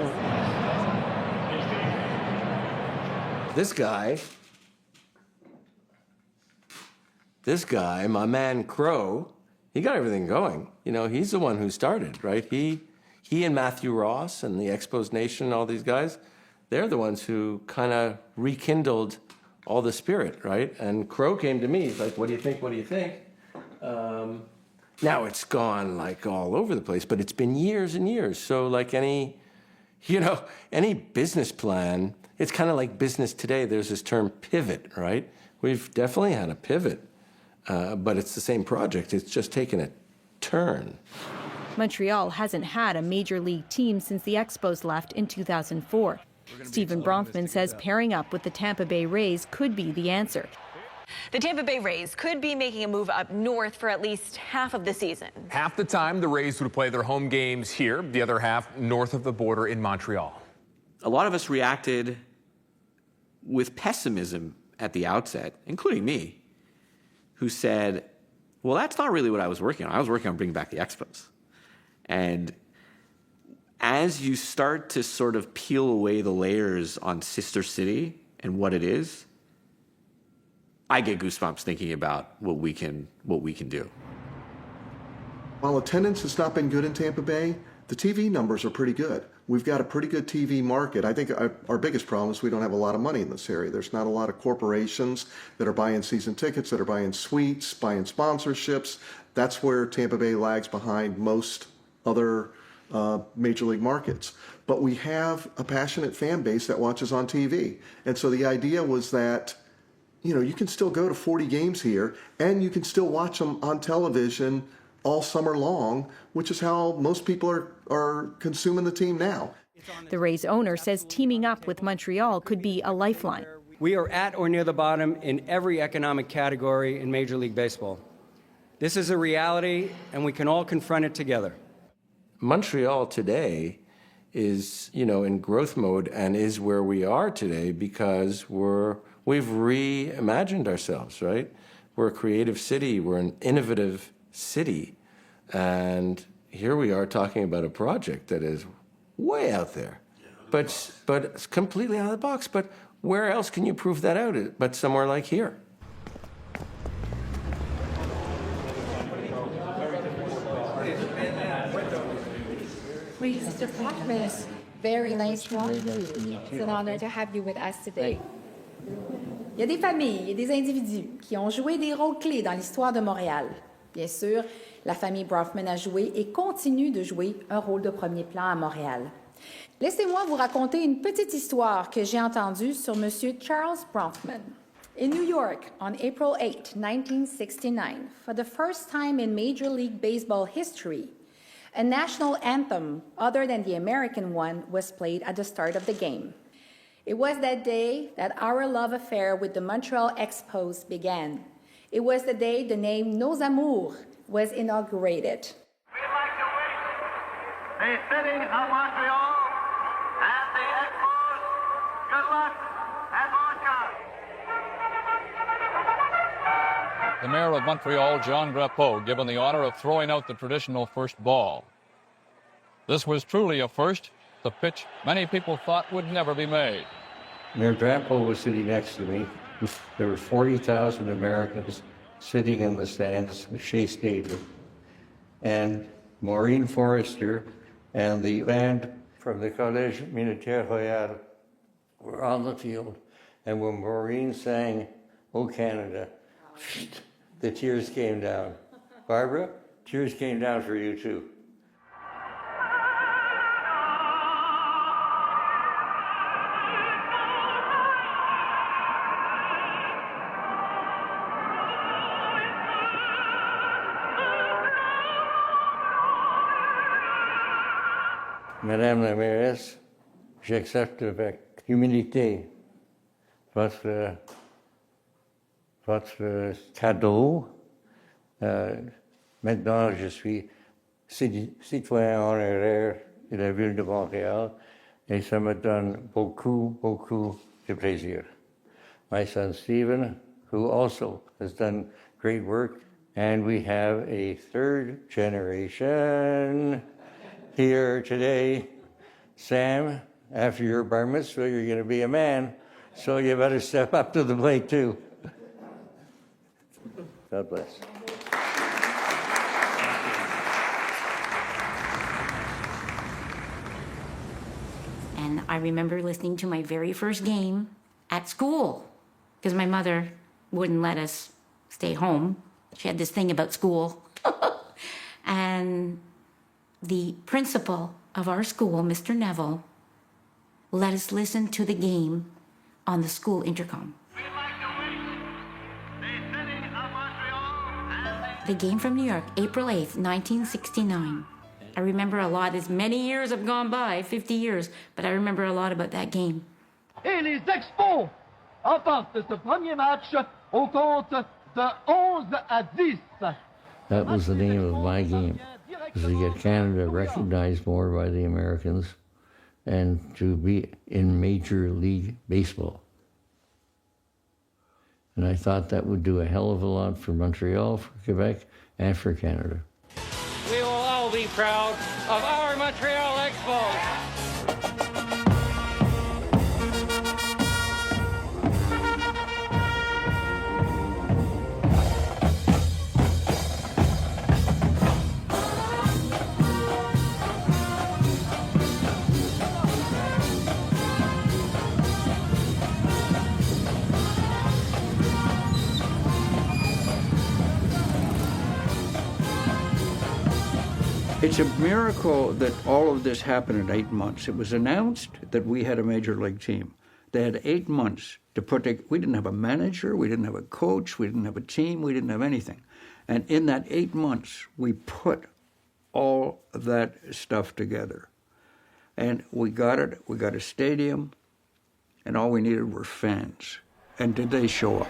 This guy, my man Crow, he got everything going. You know, he's the one who started, right? He and Matthew Ross and the Expos Nation, all these guys, they're the ones who kind of rekindled all the spirit, right? And Crow came to me, he's like, what do you think, what do you think? Now it's gone like all over the place, but it's been years and years. So like any business plan, it's kind of like business today. There's this term pivot, right? We've definitely had a pivot, but it's the same project. It's just taken a turn. Montreal hasn't had a major league team since the Expos left in 2004. Stephen Bronfman says pairing up with the Tampa Bay Rays could be the answer. The Tampa Bay Rays could be making a move up north for at least half of the season. Half the time, the Rays would play their home games here, the other half north of the border in Montreal. a lot of us reacted with pessimism at the outset, including me, who said, well, that's not really what I was working on. I was working on bringing back the Expos. And as you start to sort of peel away the layers on Sister City and what it is, I get goosebumps thinking about what we can do. While attendance has not been good in Tampa Bay, the TV numbers are pretty good. We've got a pretty good TV market. I think our biggest problem is we don't have a lot of money in this area. There's not a lot of corporations that are buying season tickets, that are buying suites, buying sponsorships. That's where Tampa Bay lags behind most other major league markets. But we have a passionate fan base that watches on TV. And so the idea was that, you know, you can still go to 40 games here and you can still watch them on television all summer long, which is how most people are consuming the team now. The Rays owner says teaming up with Montreal could be a lifeline. We are at or near the bottom in every economic category in Major League Baseball. This is a reality, and we can all confront it together. Montreal today is, in growth mode and is where we are today because we've reimagined ourselves, right? We're a creative city. We're an innovative city. And here we are talking about a project that is way out there, but it's completely out of the box. But where else can you prove that out but somewhere like here? Mr. Brockman, very nice to meet you. It's an honor to have you with us today. Il y a des familles et des individus qui ont joué des rôles clés dans l'histoire de Montréal. Bien sûr, la famille Bronfman a joué et continue de jouer un rôle de premier plan à Montréal. Laissez-moi vous raconter une petite histoire que j'ai entendue sur M. Charles Bronfman. In New York, on April 8, 1969, for the first time in Major League Baseball history, a national anthem other than the American one was played at the start of the game. It was that day that our love affair with the Montreal Expos began. It was the day the name Nos Amours was inaugurated. We'd like to wish the city of Montreal and the Expos good luck and more time. The mayor of Montreal, John Drapeau, given the honor of throwing out the traditional first ball. This was truly a first, the pitch many people thought would never be made. Mayor Drapeau was sitting next to me. There were 40,000 Americans sitting in the stands at Shea Stadium. And Maureen Forrester and the band from the Collège Militaire Royal were on the field. And when Maureen sang, "Oh Canada," the tears came down. Barbara, tears came down for you too. Madame la mairesse, j'accepte avec humilité votre cadeau. Maintenant, je suis citoyen honoraire de la ville de Montréal et ça me donne beaucoup, beaucoup de plaisir. My son Stephen, who also has done great work, and we have a third generation here today. Sam, after your bar mitzvah, you're going to be a man, so you better step up to the plate too. God bless. And I remember listening to my very first game at school because my mother wouldn't let us stay home. She had this thing about school. And the principal of our school, Mr. Neville, let us listen to the game on the school intercom. The game from New York, April 8th, 1969. I remember a lot. As many years have gone by, 50 years, but I remember a lot about that game. Et les Expos remportent ce premier match au compte de 11-10. That was the name of my game. To get Canada recognized more by the Americans, and to be in Major League Baseball. And I thought that would do a hell of a lot for Montreal, for Quebec, and for Canada. We will all be proud of our Montreal Expos. It's a miracle that all of this happened in 8 months. It was announced that we had a major league team. They had 8 months to put it. We didn't have a manager, we didn't have a coach, we didn't have a team, we didn't have anything. And in that 8 months, we put all of that stuff together. And we got it, we got a stadium, and all we needed were fans. And did they show up?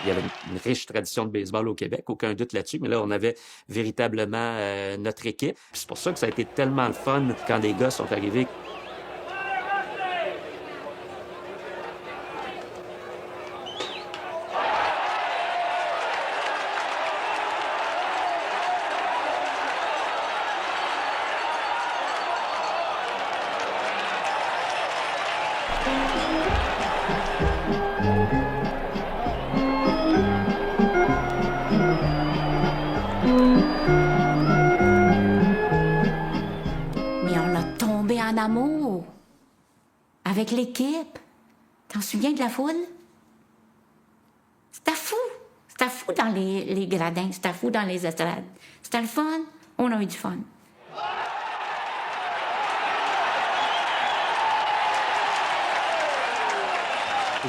Il y avait une riche tradition de baseball au Québec, aucun doute là-dessus, mais là, on avait véritablement notre équipe. C'est pour ça que ça a été tellement le fun quand les gars sont arrivés. Mais on a tombé en amour avec l'équipe. T'en souviens de la foule? C'était fou. C'était fou dans les gradins. C'était fou dans les estrades. C'était le fun. On a eu du fun.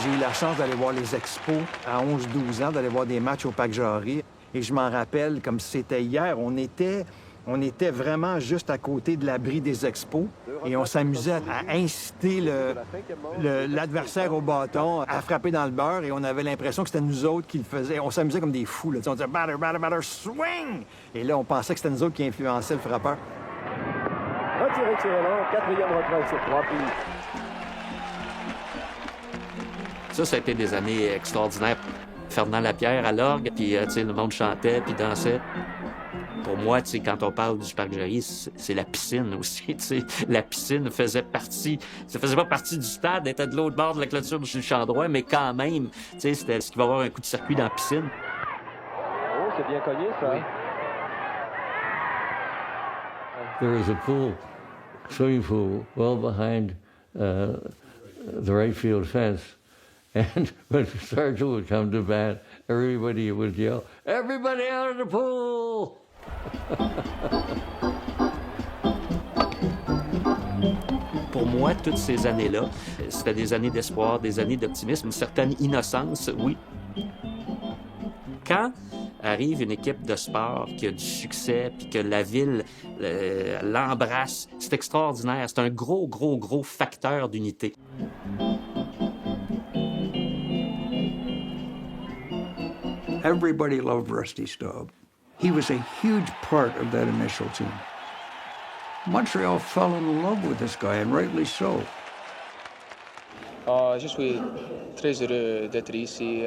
J'ai eu la chance d'aller voir les Expos à 11-12 ans, d'aller voir des matchs au Parc Jarry. Et je m'en rappelle comme si c'était hier. On était vraiment juste à côté de l'abri des Expos. Et on s'amusait à inciter l'adversaire au bâton, à frapper dans le beurre. Et on avait l'impression que c'était nous autres qui le faisaient. On s'amusait comme des fous. Là. On disait « batter, batter, batter, swing !» Et là, on pensait que c'était nous autres qui influençaient le frappeur. Retiré long, 4e retraite sur 3 puis... Ça a été des années extraordinaires. Fernand Lapierre à l'orgue, puis le monde chantait, puis dansait. Pour moi, quand on parle du Parc Jarry, c'est la piscine aussi. La piscine faisait partie... Ça faisait pas partie du stade, elle était de l'autre bord de la clôture du champ droit, mais quand même, c'était ce qui va avoir un coup de circuit dans la piscine. Oh, c'est bien cogné, ça. Oui. There was a pool, swimming pool, well behind the right field fence. And when the sergeant would come to bat, everybody would yell, "Everybody out of the pool!" Pour moi, toutes ces années-là, c'était des années d'espoir, des années d'optimisme, une certaine innocence, oui. Quand arrive une équipe de sport qui a du succès, puis que la ville l'embrasse, c'est extraordinaire. C'est un gros, gros, gros facteur d'unité. Everybody loved Rusty Staub. He was a huge part of that initial team. Montreal fell in love with this guy, and rightly so. Je suis très heureux d'être ici.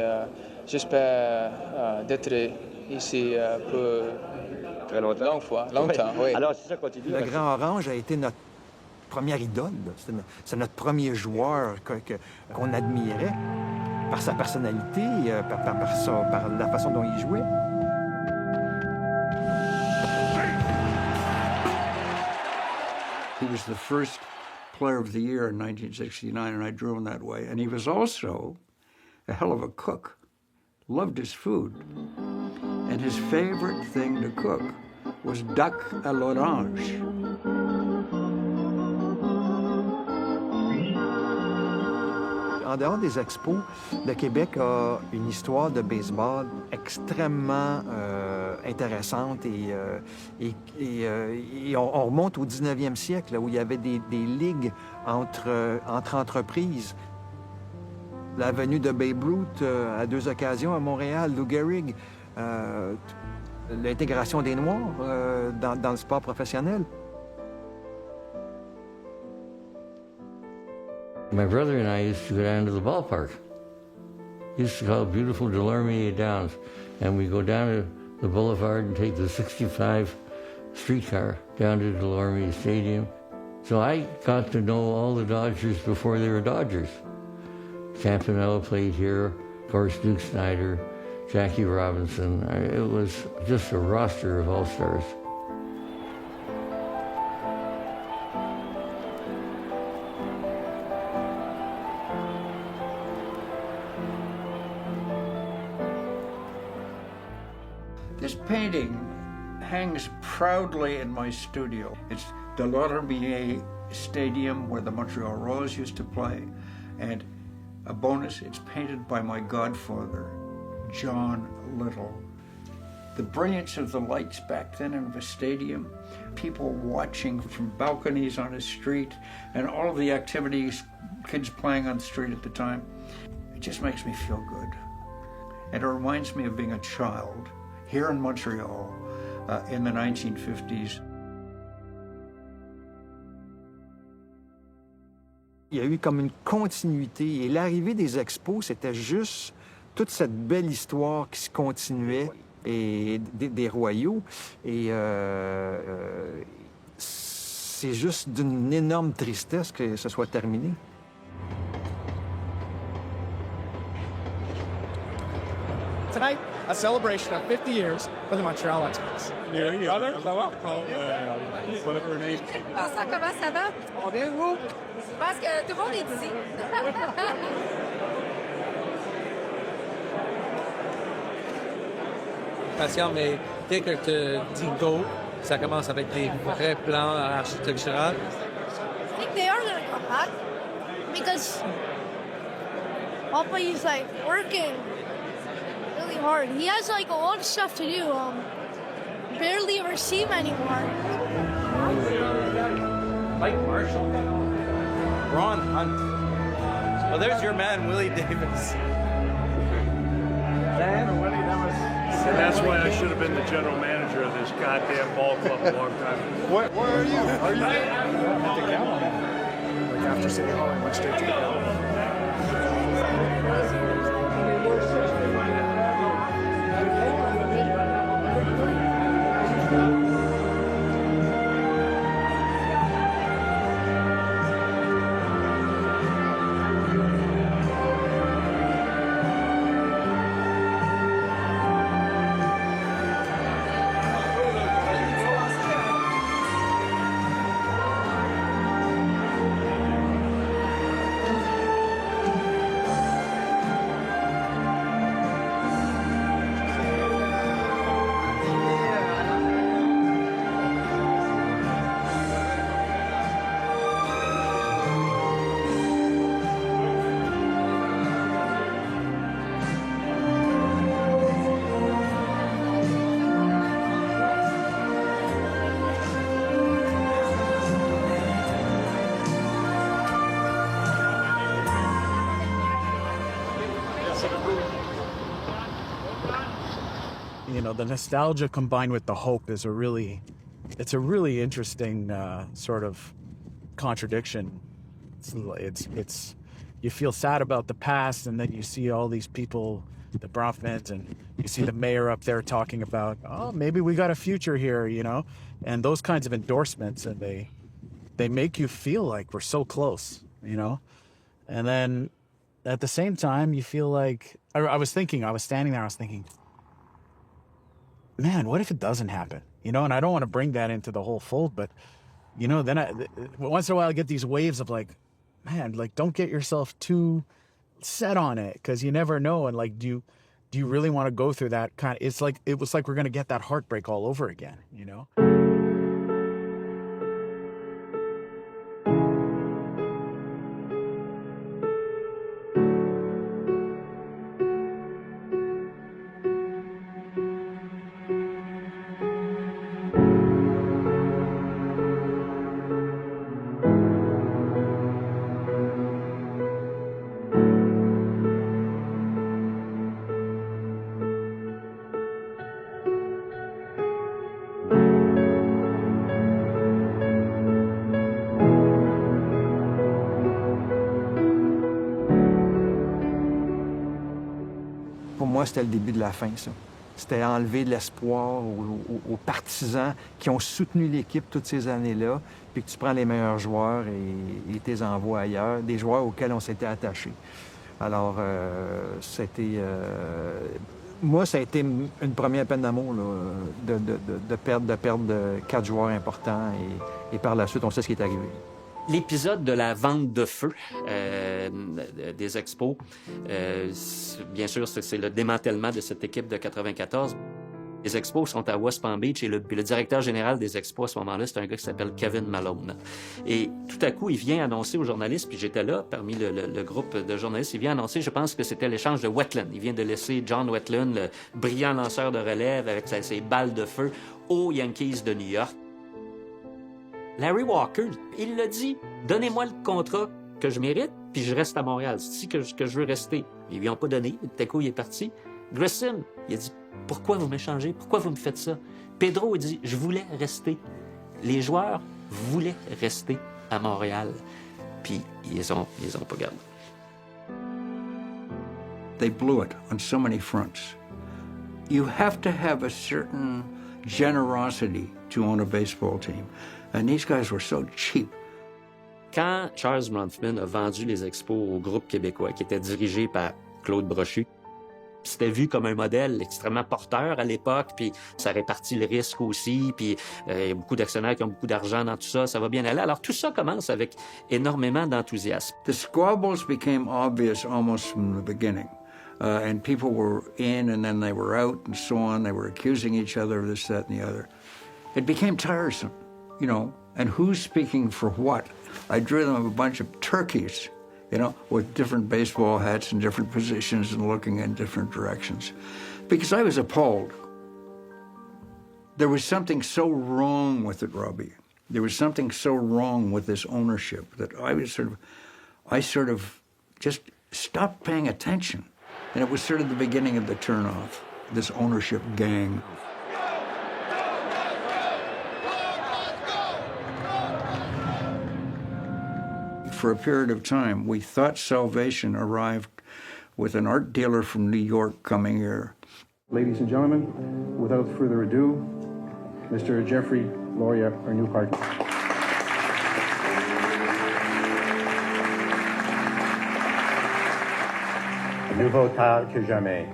J'espère d'être ici pour très longtemps. Longtemps, oui. Alors, c'est ça, continue. Le Grand Orange a été notre première idole. C'est notre premier joueur qu'on admirait par sa personnalité, par la façon dont il jouait. He was the first player of the year in 1969, and I drew him that way. And he was also a hell of a cook, loved his food. And his favorite thing to cook was duck à l'orange. En dehors des expos, le Québec a une histoire de baseball extrêmement intéressante et on remonte au 19e siècle là, où il y avait des ligues entre entreprises. La venue de Babe Ruth à 2 occasions à Montréal, Lou Gehrig, l'intégration des Noirs dans le sport professionnel. My brother and I used to go down to the ballpark. We used to call it beautiful Delormier Downs. And we go down to the boulevard and take the 65 streetcar down to Delormier Stadium. So I got to know all the Dodgers before they were Dodgers. Campanella played here, of course Duke Snider, Jackie Robinson. It was just a roster of all-stars. This painting hangs proudly in my studio. It's Delormier Stadium where the Montreal Royals used to play, and a bonus, it's painted by my godfather, John Little. The brilliance of the lights back then in the stadium, people watching from balconies on a street, and all of the activities, kids playing on the street at the time, it just makes me feel good. And it reminds me of being a child here in Montreal in the 1950s. Il y a eu comme une continuité. Et l'arrivée des Expos, c'était juste toute cette belle histoire qui se continuait et des Royaux. Et c'est juste d'une énorme tristesse que ce soit terminé. Tonight, a celebration of 50 years for the Montreal Expos. Ça, comment ça va? On vient de vous? Je pense que tout le monde est ici. Patient, mais dès que tu dis go, ça commence avec des vrais plans architecturaux. I think they are going to come back because Papa is like working really hard. He has like a lot of stuff to do. Barely ever see him anymore. Mike Marshall, Ron Hunt. Well, there's your man, Willie Davis. And that's why I should have been the general manager of this goddamn ball club a long time ago. Where are you? Are you at the Gallery? Like after City Hall, I went straight to the Gallery. You know, the nostalgia combined with the hope is a really interesting sort of contradiction. It's you feel sad about the past, and then you see all these people, the Bronfmans, and you see the mayor up there talking about, oh, maybe we got a future here, you know, and those kinds of endorsements, and they make you feel like we're so close, you know? And then at the same time, you feel like, I was standing there, I was thinking, man, what if it doesn't happen? You know, and I don't want to bring that into the whole fold, but, you know, then once in a while I get these waves of like, man, like, don't get yourself too set on it, because you never know. And like, do you really want to go through that kind of, it was like we're going to get that heartbreak all over again, you know? Pour moi, c'était le début de la fin, ça. C'était enlever de l'espoir aux partisans qui ont soutenu l'équipe toutes ces années-là, puis que tu prends les meilleurs joueurs et tu les envoies ailleurs, des joueurs auxquels on s'était attachés. Alors, c'était... moi, ça a été une première peine d'amour, là, de perdre 4 joueurs importants, et par la suite, on sait ce qui est arrivé. L'épisode de la vente de feu des Expos, bien sûr, c'est le démantèlement de cette équipe de 94. Les Expos sont à West Palm Beach et le directeur général des Expos à ce moment-là, c'est un gars qui s'appelle Kevin Malone. Et tout à coup, il vient annoncer aux journalistes, puis j'étais là parmi le groupe de journalistes, il vient annoncer, je pense que c'était l'échange de Wetland. Il vient de laisser John Wetland, le brillant lanceur de relève avec ses balles de feu, aux Yankees de New York. Larry Walker, il l'a dit, donnez-moi le contrat que je mérite, puis je reste à Montréal. C'est ici que je veux rester. Ils lui ont pas donné, tout à coup, il est parti. Grissom, il a dit, pourquoi vous m'échangez? Pourquoi vous me faites ça? Pedro, il dit, je voulais rester. Les joueurs voulaient rester à Montréal. Puis ils les ont pas gardés. They blew it on so many fronts. You have to have a certain generosity to own a baseball team. And these guys were so cheap. Quand Charles Bronfman a vendu les Expos au groupe québécois, qui était dirigé par Claude Brochu, c'était vu comme un modèle extrêmement porteur à l'époque, puis ça répartit le risque aussi, puis il y a beaucoup d'actionnaires qui ont beaucoup d'argent dans tout ça, ça va bien aller. Alors tout ça commence avec énormément d'enthousiasme. The squabbles became obvious almost from the beginning. And people were in and then they were out and so on. They were accusing each other of this, that, and the other. It became tiresome, you know, and who's speaking for what? I drew them a bunch of turkeys, you know, with different baseball hats and different positions and looking in different directions. Because I was appalled. There was something so wrong with it, Robbie. There was something so wrong with this ownership that I sort of just stopped paying attention. And it was sort of the beginning of the turnoff, this ownership gang. For a period of time, we thought salvation arrived with an art dealer from New York coming here. Ladies and gentlemen, without further ado, Mr. Jeffrey Loria, our new partner. Mieux vaut tard que jamais.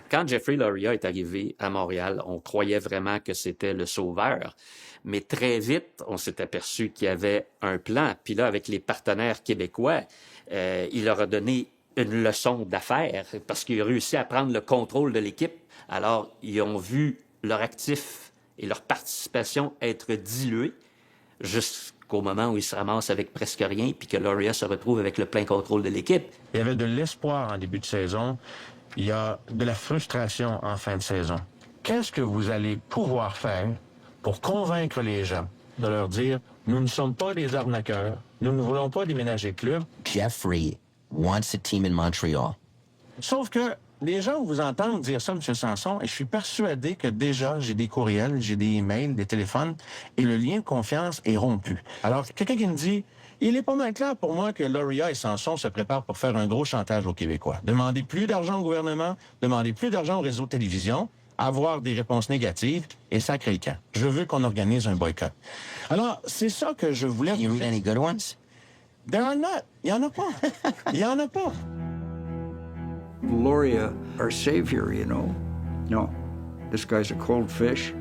Quand Jeffrey Loria est arrivé à Montréal, on croyait vraiment que c'était le sauveur. Mais très vite, on s'est aperçu qu'il y avait un plan. Puis là, avec les partenaires québécois, il leur a donné une leçon d'affaires parce qu'il a réussi à prendre le contrôle de l'équipe. Alors, ils ont vu leur actif et leur participation être dilués jusqu'au moment où ils se ramassent avec presque rien puis que Loria se retrouve avec le plein contrôle de l'équipe. Il y avait de l'espoir en début de saison. Il y a de la frustration en fin de saison. Qu'est-ce que vous allez pouvoir faire pour convaincre les gens de leur dire « Nous ne sommes pas des arnaqueurs, nous ne voulons pas déménager le club. » Jeffrey wants a team in Montreal. Sauf que les gens vous entendent dire ça, M. Sanson, et je suis persuadé que déjà, j'ai des courriels, j'ai des emails, des téléphones, et le lien de confiance est rompu. Alors, quelqu'un qui me dit « Il est pas mal clair pour moi que Loria et Sanson se préparent pour faire un gros chantage aux Québécois. Demandez plus d'argent au gouvernement, demandez plus d'argent au réseau de télévision. avoir des réponses négatives et ça crée le camp. Je veux qu'on organise un boycott. Alors, c'est ça que je voulais... You read any good ones? There are not. Il y en a pas. Il y en a pas. Loria, our savior, you know. No, this guy's a cold fish.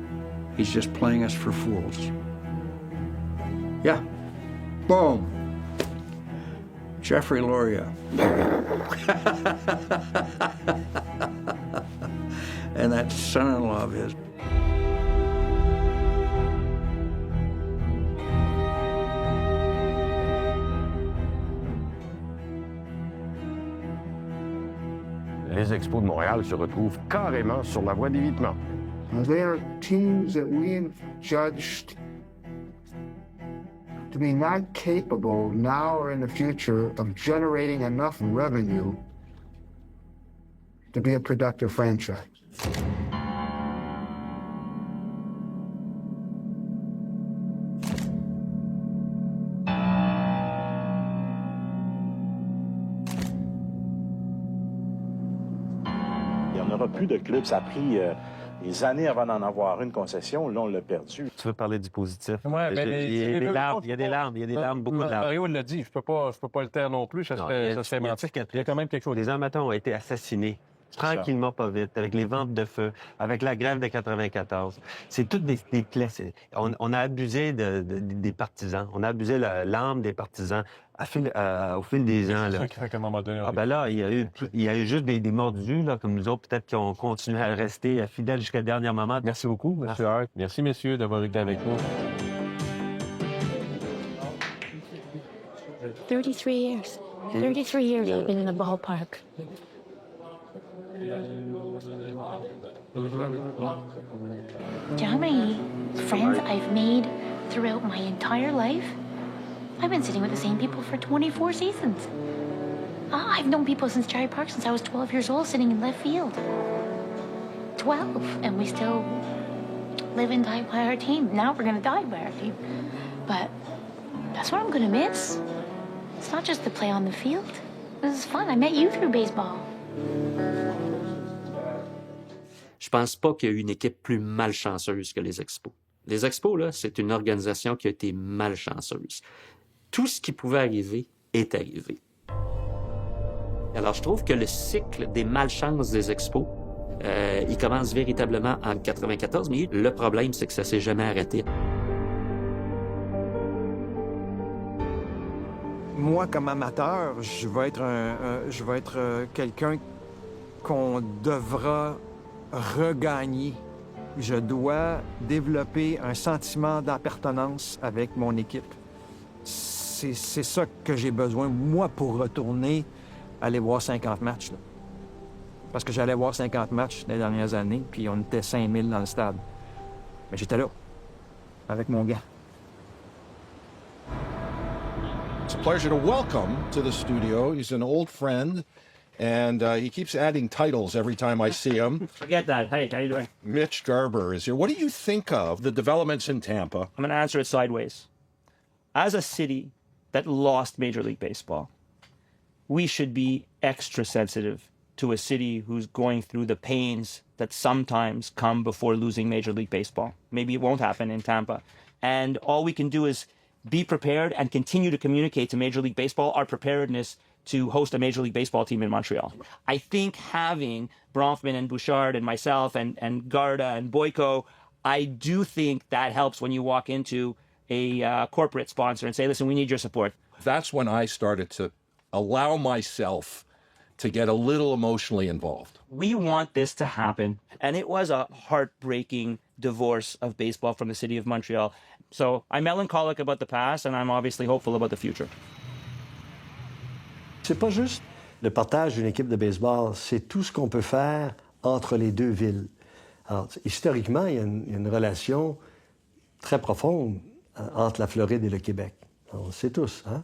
He's just playing us for fools. Yeah. Boom. Jeffrey Loria. And that son-in-law of his. Les Expos de Montréal se retrouvent carrément sur la voie d'évitement. They are teams that we judged to be not capable now or in the future of generating enough revenue to be a productive franchise. Il n'y en aura plus de clubs. Ça a pris des années avant d'en avoir une concession. Là, on l'a perdu. Tu veux parler du positif? Oui, mais il y a des larmes, beaucoup de larmes. Mario l'a dit, je peux pas le taire non plus, ça se fait mentir. Il y a quand même quelque chose. Les amateurs ont été assassinés. Tranquillement, pas vite, avec les ventes de feu, avec la grève de 94. C'est toutes des plaies. On a abusé des partisans. On a abusé l'âme des partisans au fil des ans. C'est sûr qu'il fait qu'à un moment donné... Il y a eu juste des mordus, là, comme nous autres, peut-être qui ont continué à rester fidèles jusqu'à le dernier moment. Merci beaucoup, M. Hart. Merci, messieurs, d'avoir été avec nous. 33 years. 33 years I've been in the ballpark. Do you know how many friends I've made throughout my entire life? I've been sitting with the same people for 24 seasons. I've known people since Cherry Park since I was 12 years old, sitting in left field. 12, and we still live and die by our team. Now we're gonna die by our team. But that's what I'm gonna miss. It's not just the play on the field. This is fun. I met you through baseball. Je pense pas qu'il y a eu une équipe plus malchanceuse que les Expos. Les Expos, là, c'est une organisation qui a été malchanceuse. Tout ce qui pouvait arriver est arrivé. Alors, je trouve que le cycle des malchances des Expos, il commence véritablement en 94, mais le problème, c'est que ça s'est jamais arrêté. Moi, comme amateur, je vais être quelqu'un qu'on devra regagner. Je dois développer un sentiment d'appartenance avec mon équipe. C'est ça que j'ai besoin, moi, pour retourner aller voir 50 matchs. Là. Parce que j'allais voir 50 matchs les dernières années, puis on était 5000 dans le stade. Mais j'étais là, avec mon gars. It's a pleasure to welcome to the studio. He's an old friend, and he keeps adding titles every time I see him. Forget that. Hey, how you doing? Mitch Garber is here. What do you think of the developments in Tampa? I'm going to answer it sideways. As a city that lost Major League Baseball, we should be extra sensitive to a city who's going through the pains that sometimes come before losing Major League Baseball. Maybe it won't happen in Tampa. And all we can do is be prepared and continue to communicate to Major League Baseball our preparedness to host a Major League Baseball team in Montreal. I think having Bronfman and Bouchard and myself and Garda and Boyko, I do think that helps when you walk into a corporate sponsor and say, listen, we need your support. That's when I started to allow myself to get a little emotionally involved. We want this to happen. And it was a heartbreaking divorce of baseball from the city of Montreal. So I'm melancholic about the past, and I'm obviously hopeful about the future. C'est pas juste le partage d'une équipe de baseball, c'est tout ce qu'on peut faire entre les deux villes. Alors, historiquement, il y a une relation très profonde entre la Floride et le Québec. On le sait tous, hein?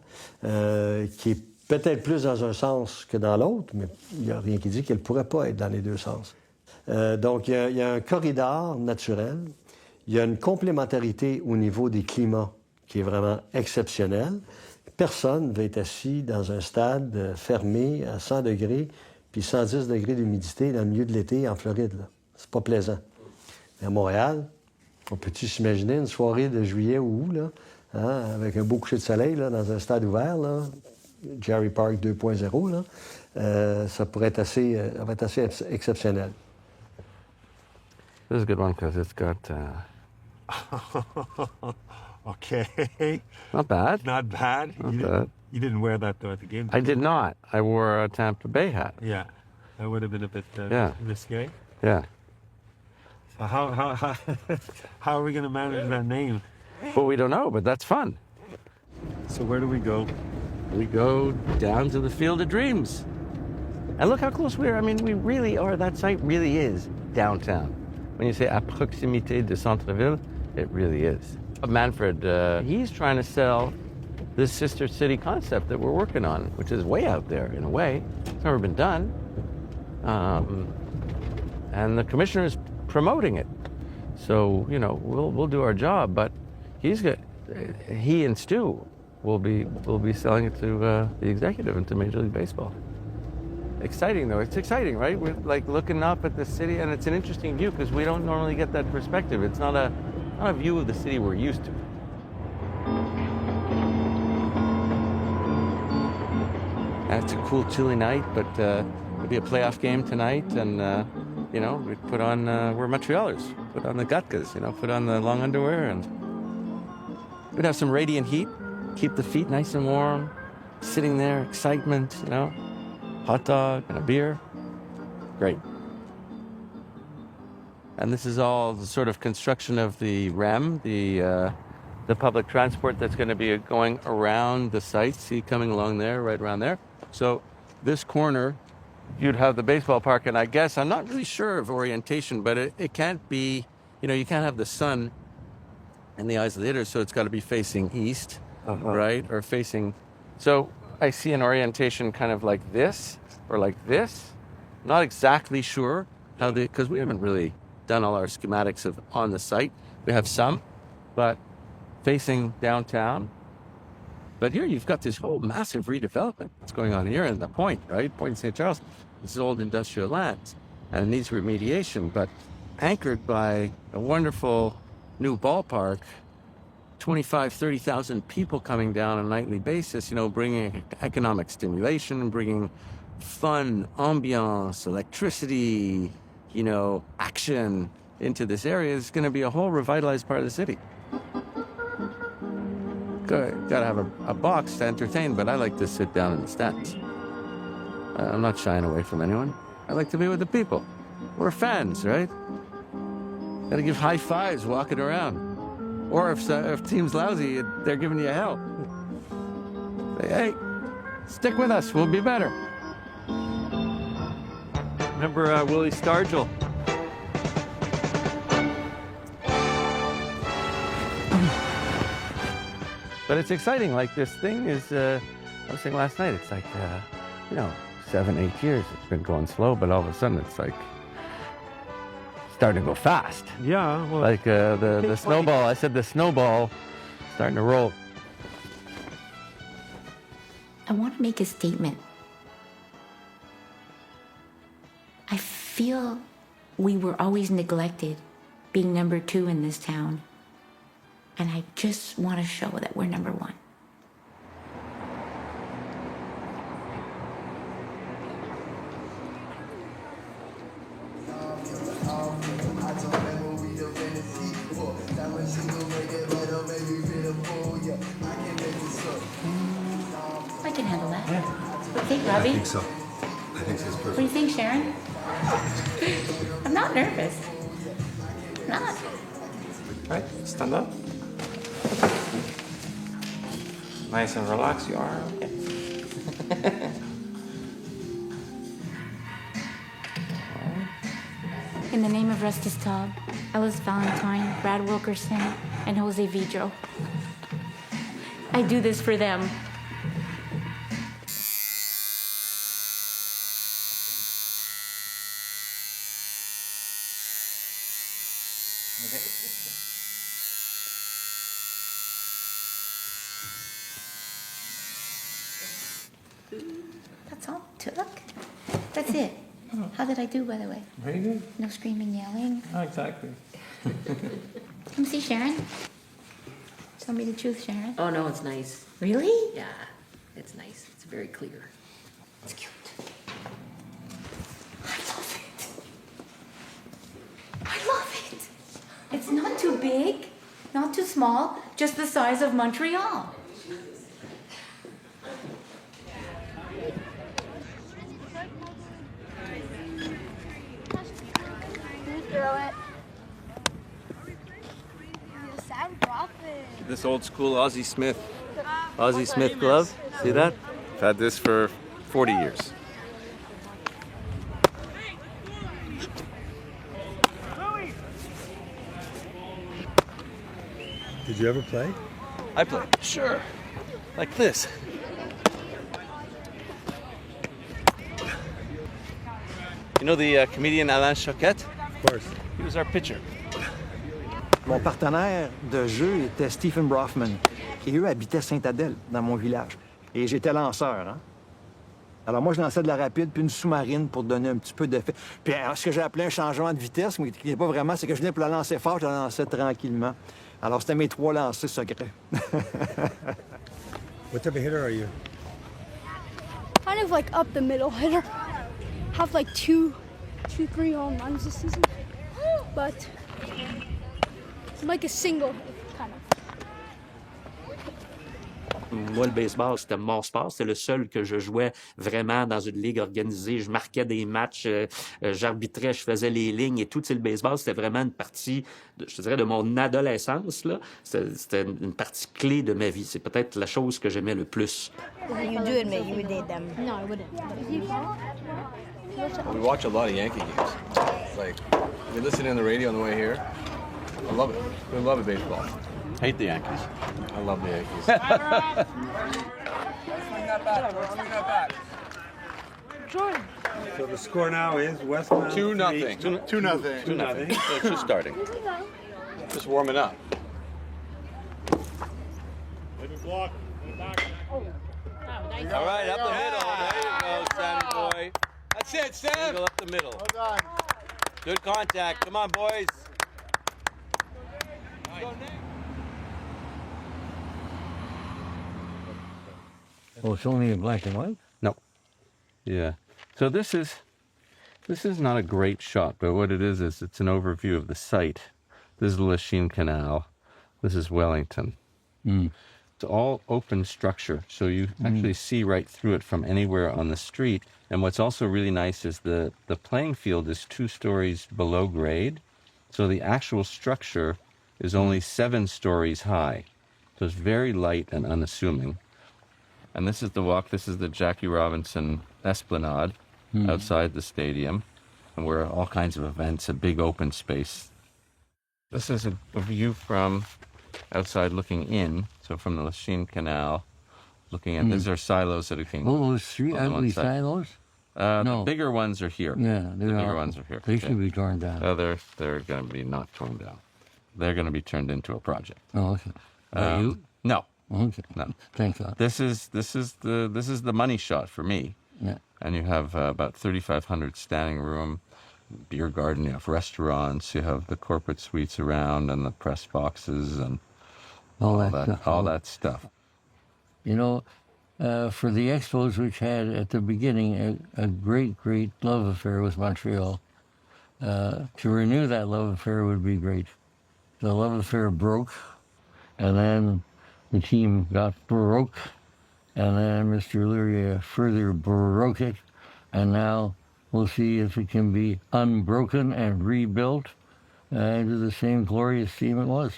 Qui est peut-être plus dans un sens que dans l'autre, mais il n'y a rien qui dit qu'elle ne pourrait pas être dans les deux sens. Donc, il y a un corridor naturel. Il y a une complémentarité au niveau des climats qui est vraiment exceptionnelle. Personne ne va être assis dans un stade fermé à 100 degrés puis 110 degrés d'humidité dans le milieu de l'été en Floride. C'est pas plaisant. À Montréal, on peut-tu s'imaginer une soirée de juillet ou août, là, hein, avec un beau coucher de soleil là, dans un stade ouvert, là, Jerry Park 2.0, là, ça pourrait être assez, ça va être assez exceptionnel. This is a good one because it's got... Okay. Not bad. Not bad. Not bad. You didn't wear that, though, at the game. I did not. I wore a Tampa Bay hat. Yeah. That would have been a bit Yeah. risque. Yeah. So how are we going to manage that name? Well, we don't know, but that's fun. So where do we go? We go down to the Field of Dreams. And look how close we are. I mean, we really are. That site really is downtown. When you say à proximité de centre-ville, it really is. Manfred, he's trying to sell this sister city concept that we're working on, which is way out there in a way. It's never been done. And the commissioner is promoting it. So, you know, we'll do our job, but he and Stu will be selling it to the executive and to Major League Baseball. Exciting, though. It's exciting, right? We're like looking up at the city, and it's an interesting view because we don't normally get that perspective. It's not a view of the city we're used to. And it's a cool, chilly night, but it'll be a playoff game tonight, and you know, we put on. We're Montrealers. Put on the gutkas, you know, put on the long underwear, and we'd have some radiant heat, keep the feet nice and warm, sitting there, excitement, you know. Hot dog and a beer. Great. And this is all the sort of construction of the REM, the public transport that's going to be going around the site. See, coming along there, right around there. So this corner, you'd have the baseball park, and I guess, I'm not really sure of orientation, but it can't be, you know, you can't have the sun in the eyes of the hitter, so it's got to be facing east, right? Or facing, so I see an orientation kind of like this or like this. Not exactly sure how because we haven't really done all our schematics on the site. We have some, but facing downtown. But here you've got this whole massive redevelopment that's going on here in the Point, right? Point St. Charles. This is old industrial lands and it needs remediation, but anchored by a wonderful new ballpark. 30,000 people coming down on a nightly basis, you know, bringing economic stimulation, bringing fun, ambiance, electricity, you know, action into this area. It's going to be a whole revitalized part of the city. Got to have a box to entertain, but I like to sit down in the stands. I'm not shying away from anyone. I like to be with the people. We're fans, right? Got to give high fives walking around. Or if team's lousy, they're giving you hell. Say, hey, stick with us. We'll be better. Remember Willie Stargell? But it's exciting. Like this thing is, I was saying last night, it's like, you know, 7, 8 years. It's been going slow, but all of a sudden it's like starting to go fast. Yeah, well, like the snowball. I said the snowball starting to roll. I want to make a statement. I feel we were always neglected, being number 2 in this town. And I just want to show that we're number 1. I can handle that. Yeah. What do you think, Robbie? I think so. I think so. It's perfect. What do you think, Sharon? I'm not nervous. Not. All right, stand up. Nice and relaxed you are. Okay. In the name of Rustis Taub, Ellis Valentine, Brad Wilkerson, and Jose Vidro, I do this for them. That's all it took. That's it. How did I do, by the way? Very good. No screaming, yelling. Oh, exactly. Come see Sharon. Tell me the truth, Sharon. Oh, no, it's nice. Really? Yeah, it's nice. It's very clear. It's cute. I love it. It's not too big, not too small, just the size of Montreal. Throw it. Sound profit. This old school Ozzie Smith glove. See that? I've had this for 40 years. Did you ever play? I play. Sure. Like this. You know the comedian Alain Choquette? Of course. He was our pitcher. Mon partenaire de jeu était Stephen Brofman. Et eux habitaient Sainte-Adèle, dans mon village. Et j'étais lanceur, hein? Alors moi, je lançais de la rapide puis une sous-marine pour donner un petit peu d'effet. Puis ce que j'ai appelé un changement de vitesse, mais qui n'est pas vraiment, c'est que je venais pour la lancer fort, je la lançais tranquillement. Alors c'était mes 3 lancers secrets. What type of hitter are you? Kind of like up the middle hitter. Have like two, 3 home runs this season. But I'm like a single kind of. Moi, le baseball, c'était mon sport. C'était le seul que je jouais vraiment dans une ligue organisée. Je marquais des matchs, j'arbitrais, je faisais les lignes et tout. Tu sais, le baseball, c'était vraiment une partie, je te dirais, de mon adolescence, là. C'était une partie clé de ma vie. C'est peut-être la chose que j'aimais le plus. You do admit you would date them. No, I wouldn't. We watch a lot of Yankee games. Like, we listen on the radio on the way here. I love it. We love it, baseball. Hate the Yankees. I love the Yankees. Jordan. So the score now is Westmount 2-0. 2-0. 2-0. So it's just starting. Just warming up. All right, up the middle. There you go, Sammy boy. That's it, Sam. Single up the middle. Well done. Good contact. Come on, boys. Oh, it's only in black and white? No. Yeah. So this is not a great shot, but what it is it's an overview of the site. This is the Lachine Canal. This is Wellington. Mm. It's all open structure, so you actually see right through it from anywhere on the street. And what's also really nice is the playing field is 2 stories below grade, so the actual structure is only 7 stories high. So it's very light and unassuming. And this is the walk. This is the Jackie Robinson Esplanade outside the stadium, and where all kinds of events, a big open space. This is a view from outside looking in, so from the Lachine Canal, looking at, these are silos that are being... Oh, those 3 ugly silos? No. No. The bigger ones are here. Yeah, the bigger ones are here. They should be torn down. They're going to be not torn down. They're going to be turned into a project. Oh, okay. You? No. Okay. No. Thank God. This is the money shot for me. Yeah. And you have about 3,500 standing room, beer garden. You have restaurants. You have the corporate suites around, and the press boxes, and all that stuff. You know, for the Expos, which had at the beginning a great love affair with Montreal, to renew that love affair would be great. The love affair broke, and then the team got broke, and then Mr. Luria further broke it, and now we'll see if it can be unbroken and rebuilt into the same glorious team it was.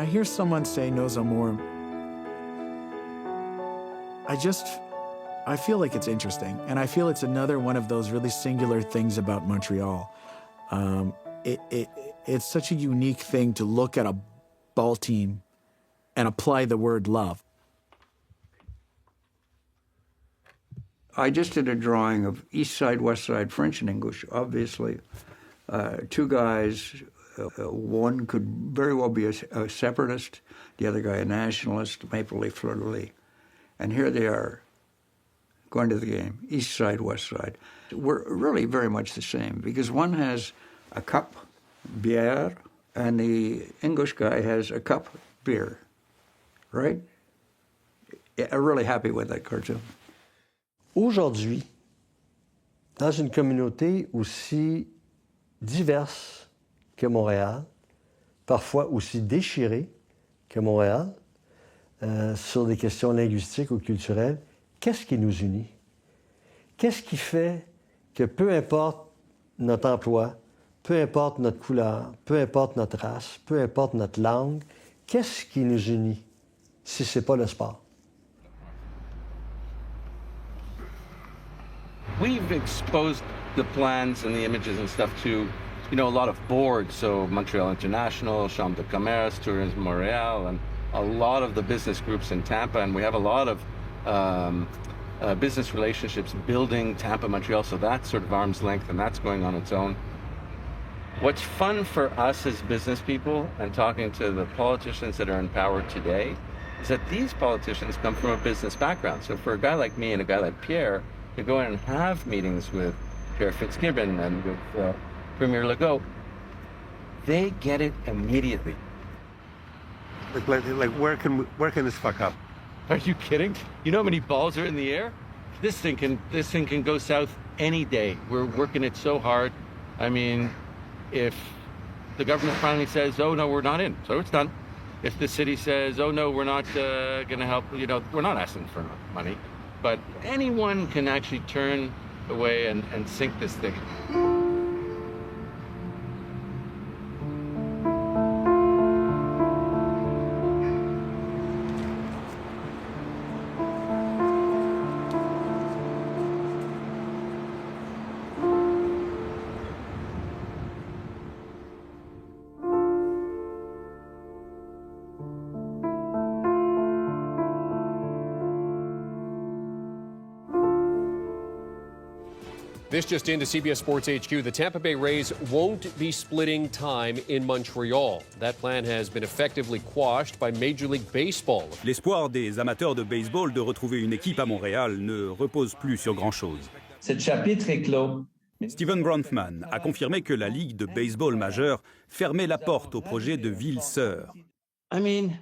hear someone say Nos Amours, I feel like it's interesting, and I feel it's another one of those really singular things about Montreal. It's such a unique thing to look at a ball team and apply the word love. I just did a drawing of East Side, West Side, French and English, obviously. Two guys, one could very well be a separatist, the other guy a nationalist, Maple Leaf, Fleur-de-Lis. And here they are, going to the game, East Side, West Side. We're really very much the same, because one has a cup, bière, and the English guy has a cup, beer, right? Yeah, I'm really happy with that cartoon. Aujourd'hui, dans une communauté aussi diverse que Montréal, parfois aussi déchirée que Montréal, sur des questions linguistiques ou culturelles, qu'est-ce qui nous unit? Qu'est-ce qui fait que peu importe notre emploi, peu importe notre couleur, peu importe notre race, peu importe notre langue, qu'est-ce qui nous unit si ce n'est pas le sport? We've exposed the plans and the images and stuff to, you know, a lot of boards. So Montreal International, Chambre de Commerce, Tourisme Montréal, and a lot of the business groups in Tampa. And we have a lot of business relationships building Tampa, Montreal. So that's sort of arm's length, and that's going on its own. What's fun for us as business people and talking to the politicians that are in power today is that these politicians come from a business background. So for a guy like me and a guy like Pierre, to go in and have meetings with Pierre Fitzgibbon and with Premier Legault, they get it immediately. Like where can this fuck up? Are you kidding? You know how many balls are in the air? This thing can go south any day. We're working it so hard. I mean, if the government finally says, "Oh no, we're not in," so it's done. If the city says, "Oh no, we're not going to help," you know, we're not asking for money. But anyone can actually turn away and sink this thing. This just into CBS Sports HQ. The Tampa Bay Rays won't be splitting time in Montreal. That plan has been effectively quashed by Major League Baseball. L'espoir des amateurs de baseball de retrouver une équipe à Montréal ne repose plus sur grand-chose. Ce chapitre est clos. Steven Bronfman a confirmé que la Ligue de baseball majeure fermait la porte au projet de ville sœur. I mean,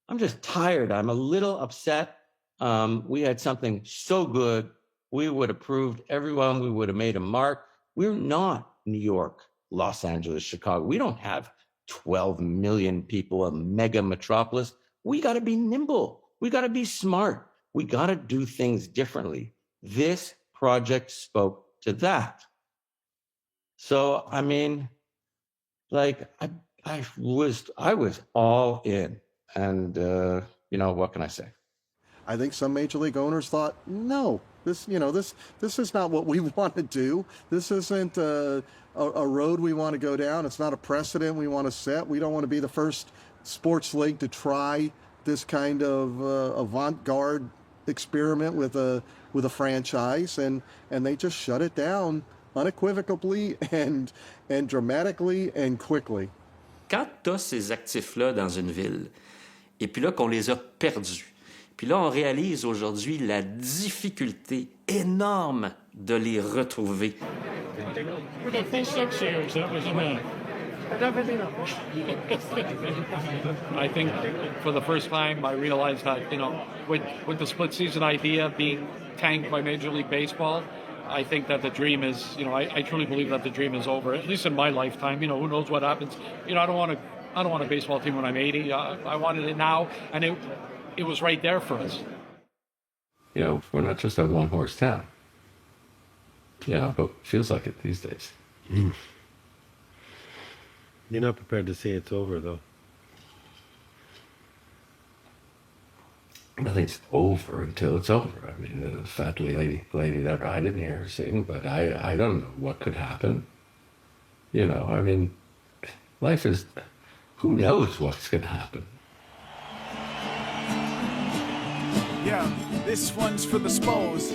I'm just tired. I'm a little upset. We had something so good. We would have proved everyone. We would have made a mark. We're not New York, Los Angeles, Chicago. We don't have 12 million people, a mega metropolis. We got to be nimble. We got to be smart. We got to do things differently. This project spoke to that. So, I mean, like, I was all in. And, you know, what can I say? I think some major league owners thought, no, this is not what we want to do. This isn't a road we want to go down. It's not a precedent we want to set. We don't want to be the first sports league to try this kind of avant-garde experiment with a franchise, and they just shut it down unequivocally and dramatically and quickly. Quand tu as ces actifs-là dans une ville, et puis là qu'on les a perdus, puis là on réalise aujourd'hui la difficulté énorme de les retrouver. For the full 6 years, that was enough. I think for the first time I realized that, you know, with the split season idea being tanked by Major League Baseball, I think that the dream is, you know, I truly believe that the dream is over, at least in my lifetime. You know, who knows what happens. You know, I don't want a baseball team when I'm 80. I wanted it now, and it was right there for us. You know, we're not just a one-horse town. Yeah, but it feels like it these days. You're not prepared to say it's over, though. nothing's over until it's over. I mean, the fat lady that I didn't hear her sing, but I don't know what could happen. You know, I mean, life is, who knows what's going to happen. Yeah, this one's for the Spos.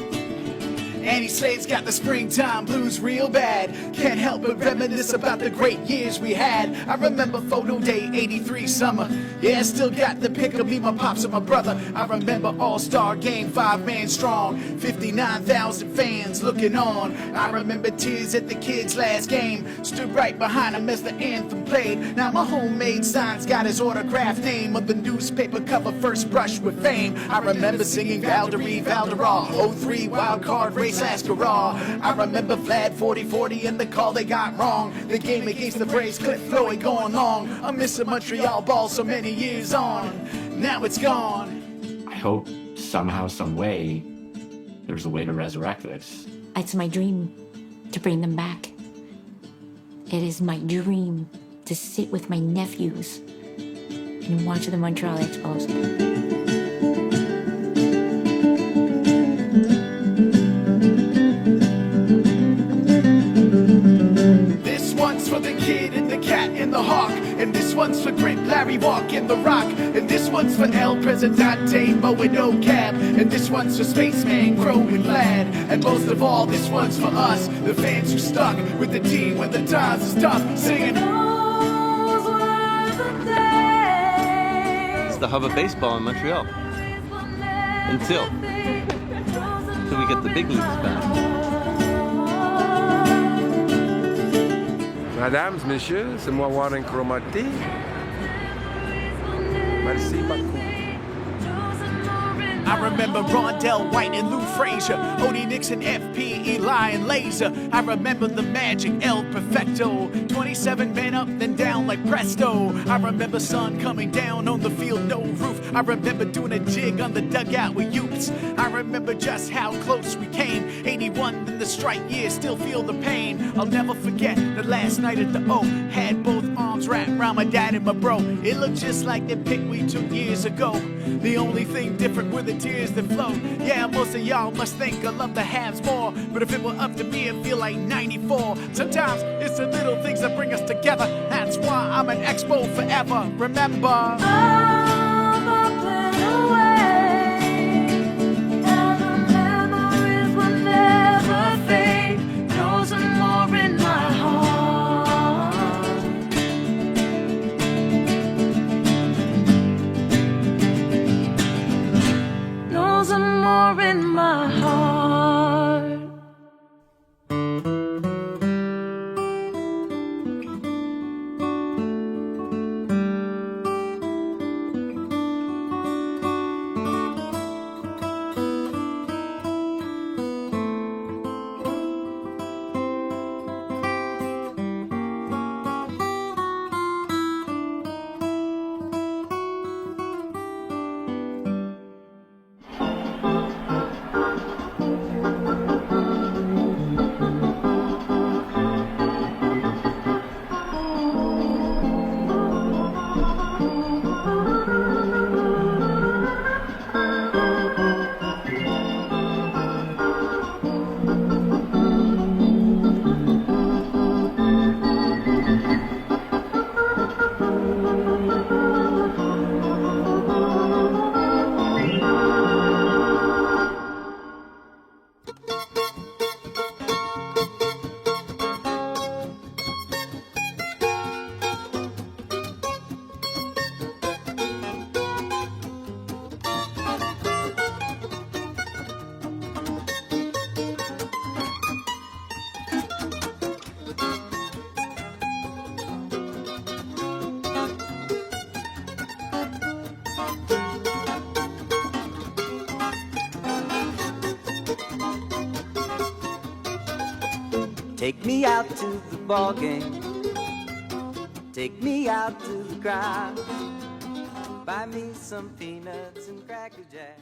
Annie Slade's got the springtime blues real bad. Can't help but reminisce about the great years we had. I remember photo day 83 summer. Yeah, still got the pic of me, my pops and my brother. I remember All-Star Game, 5-man strong, 59,000 fans looking on. I remember tears at the kids' last game. Stood right behind him as the anthem played. Now my homemade sign's got his autographed name on the newspaper cover, first brush with fame. I remember singing Valderie, Valderall, 03 wild card race last hurrah. I remember Vlad 40-40 and the call they got wrong. The game against the Braves, Cliff Floyd going long. I'm missing Montreal ball so many years on. Now it's gone. I hope somehow, some way, there's a way to resurrect this. It's my dream to bring them back. It is my dream to sit with my nephews and watch the Montreal Expos. For the kid and the cat and the hawk, and this one's for Grit, Larry Walk and the Rock, and this one's for El Presidente, Mo and No Cab, and this one's for Spaceman, Crow and Vlad, and most of all, this one's for us, the fans who stuck with the team when the times is tough, singing. It's the hub of baseball in Montreal. Until we get the big leagues back. Mesdames, messieurs, c'est moi Warren Cromartie. Merci beaucoup. I remember Rondell White and Lou Frazier, Odie Nixon, FP, Eli, and Laser. I remember the Magic, El Perfecto, 27 men up, then down like presto. I remember sun coming down on the field, no roof. I remember doing a jig on the dugout with youths. I remember just how close we came. 81 in the strike year, still feel the pain. I'll never forget the last night at the O. Had both arms wrapped around my dad and my bro. It looked just like the pic we took years ago. The only thing different were the tears that flow. Yeah, most of y'all must think I love the halves more, but if it were up to me, I'd feel like 94. Sometimes it's the little things that bring us together. That's why I'm an Expo forever. Remember, in my heart. Take me out to the ball game. Take me out to the crowd. Buy me some peanuts and Cracker Jack.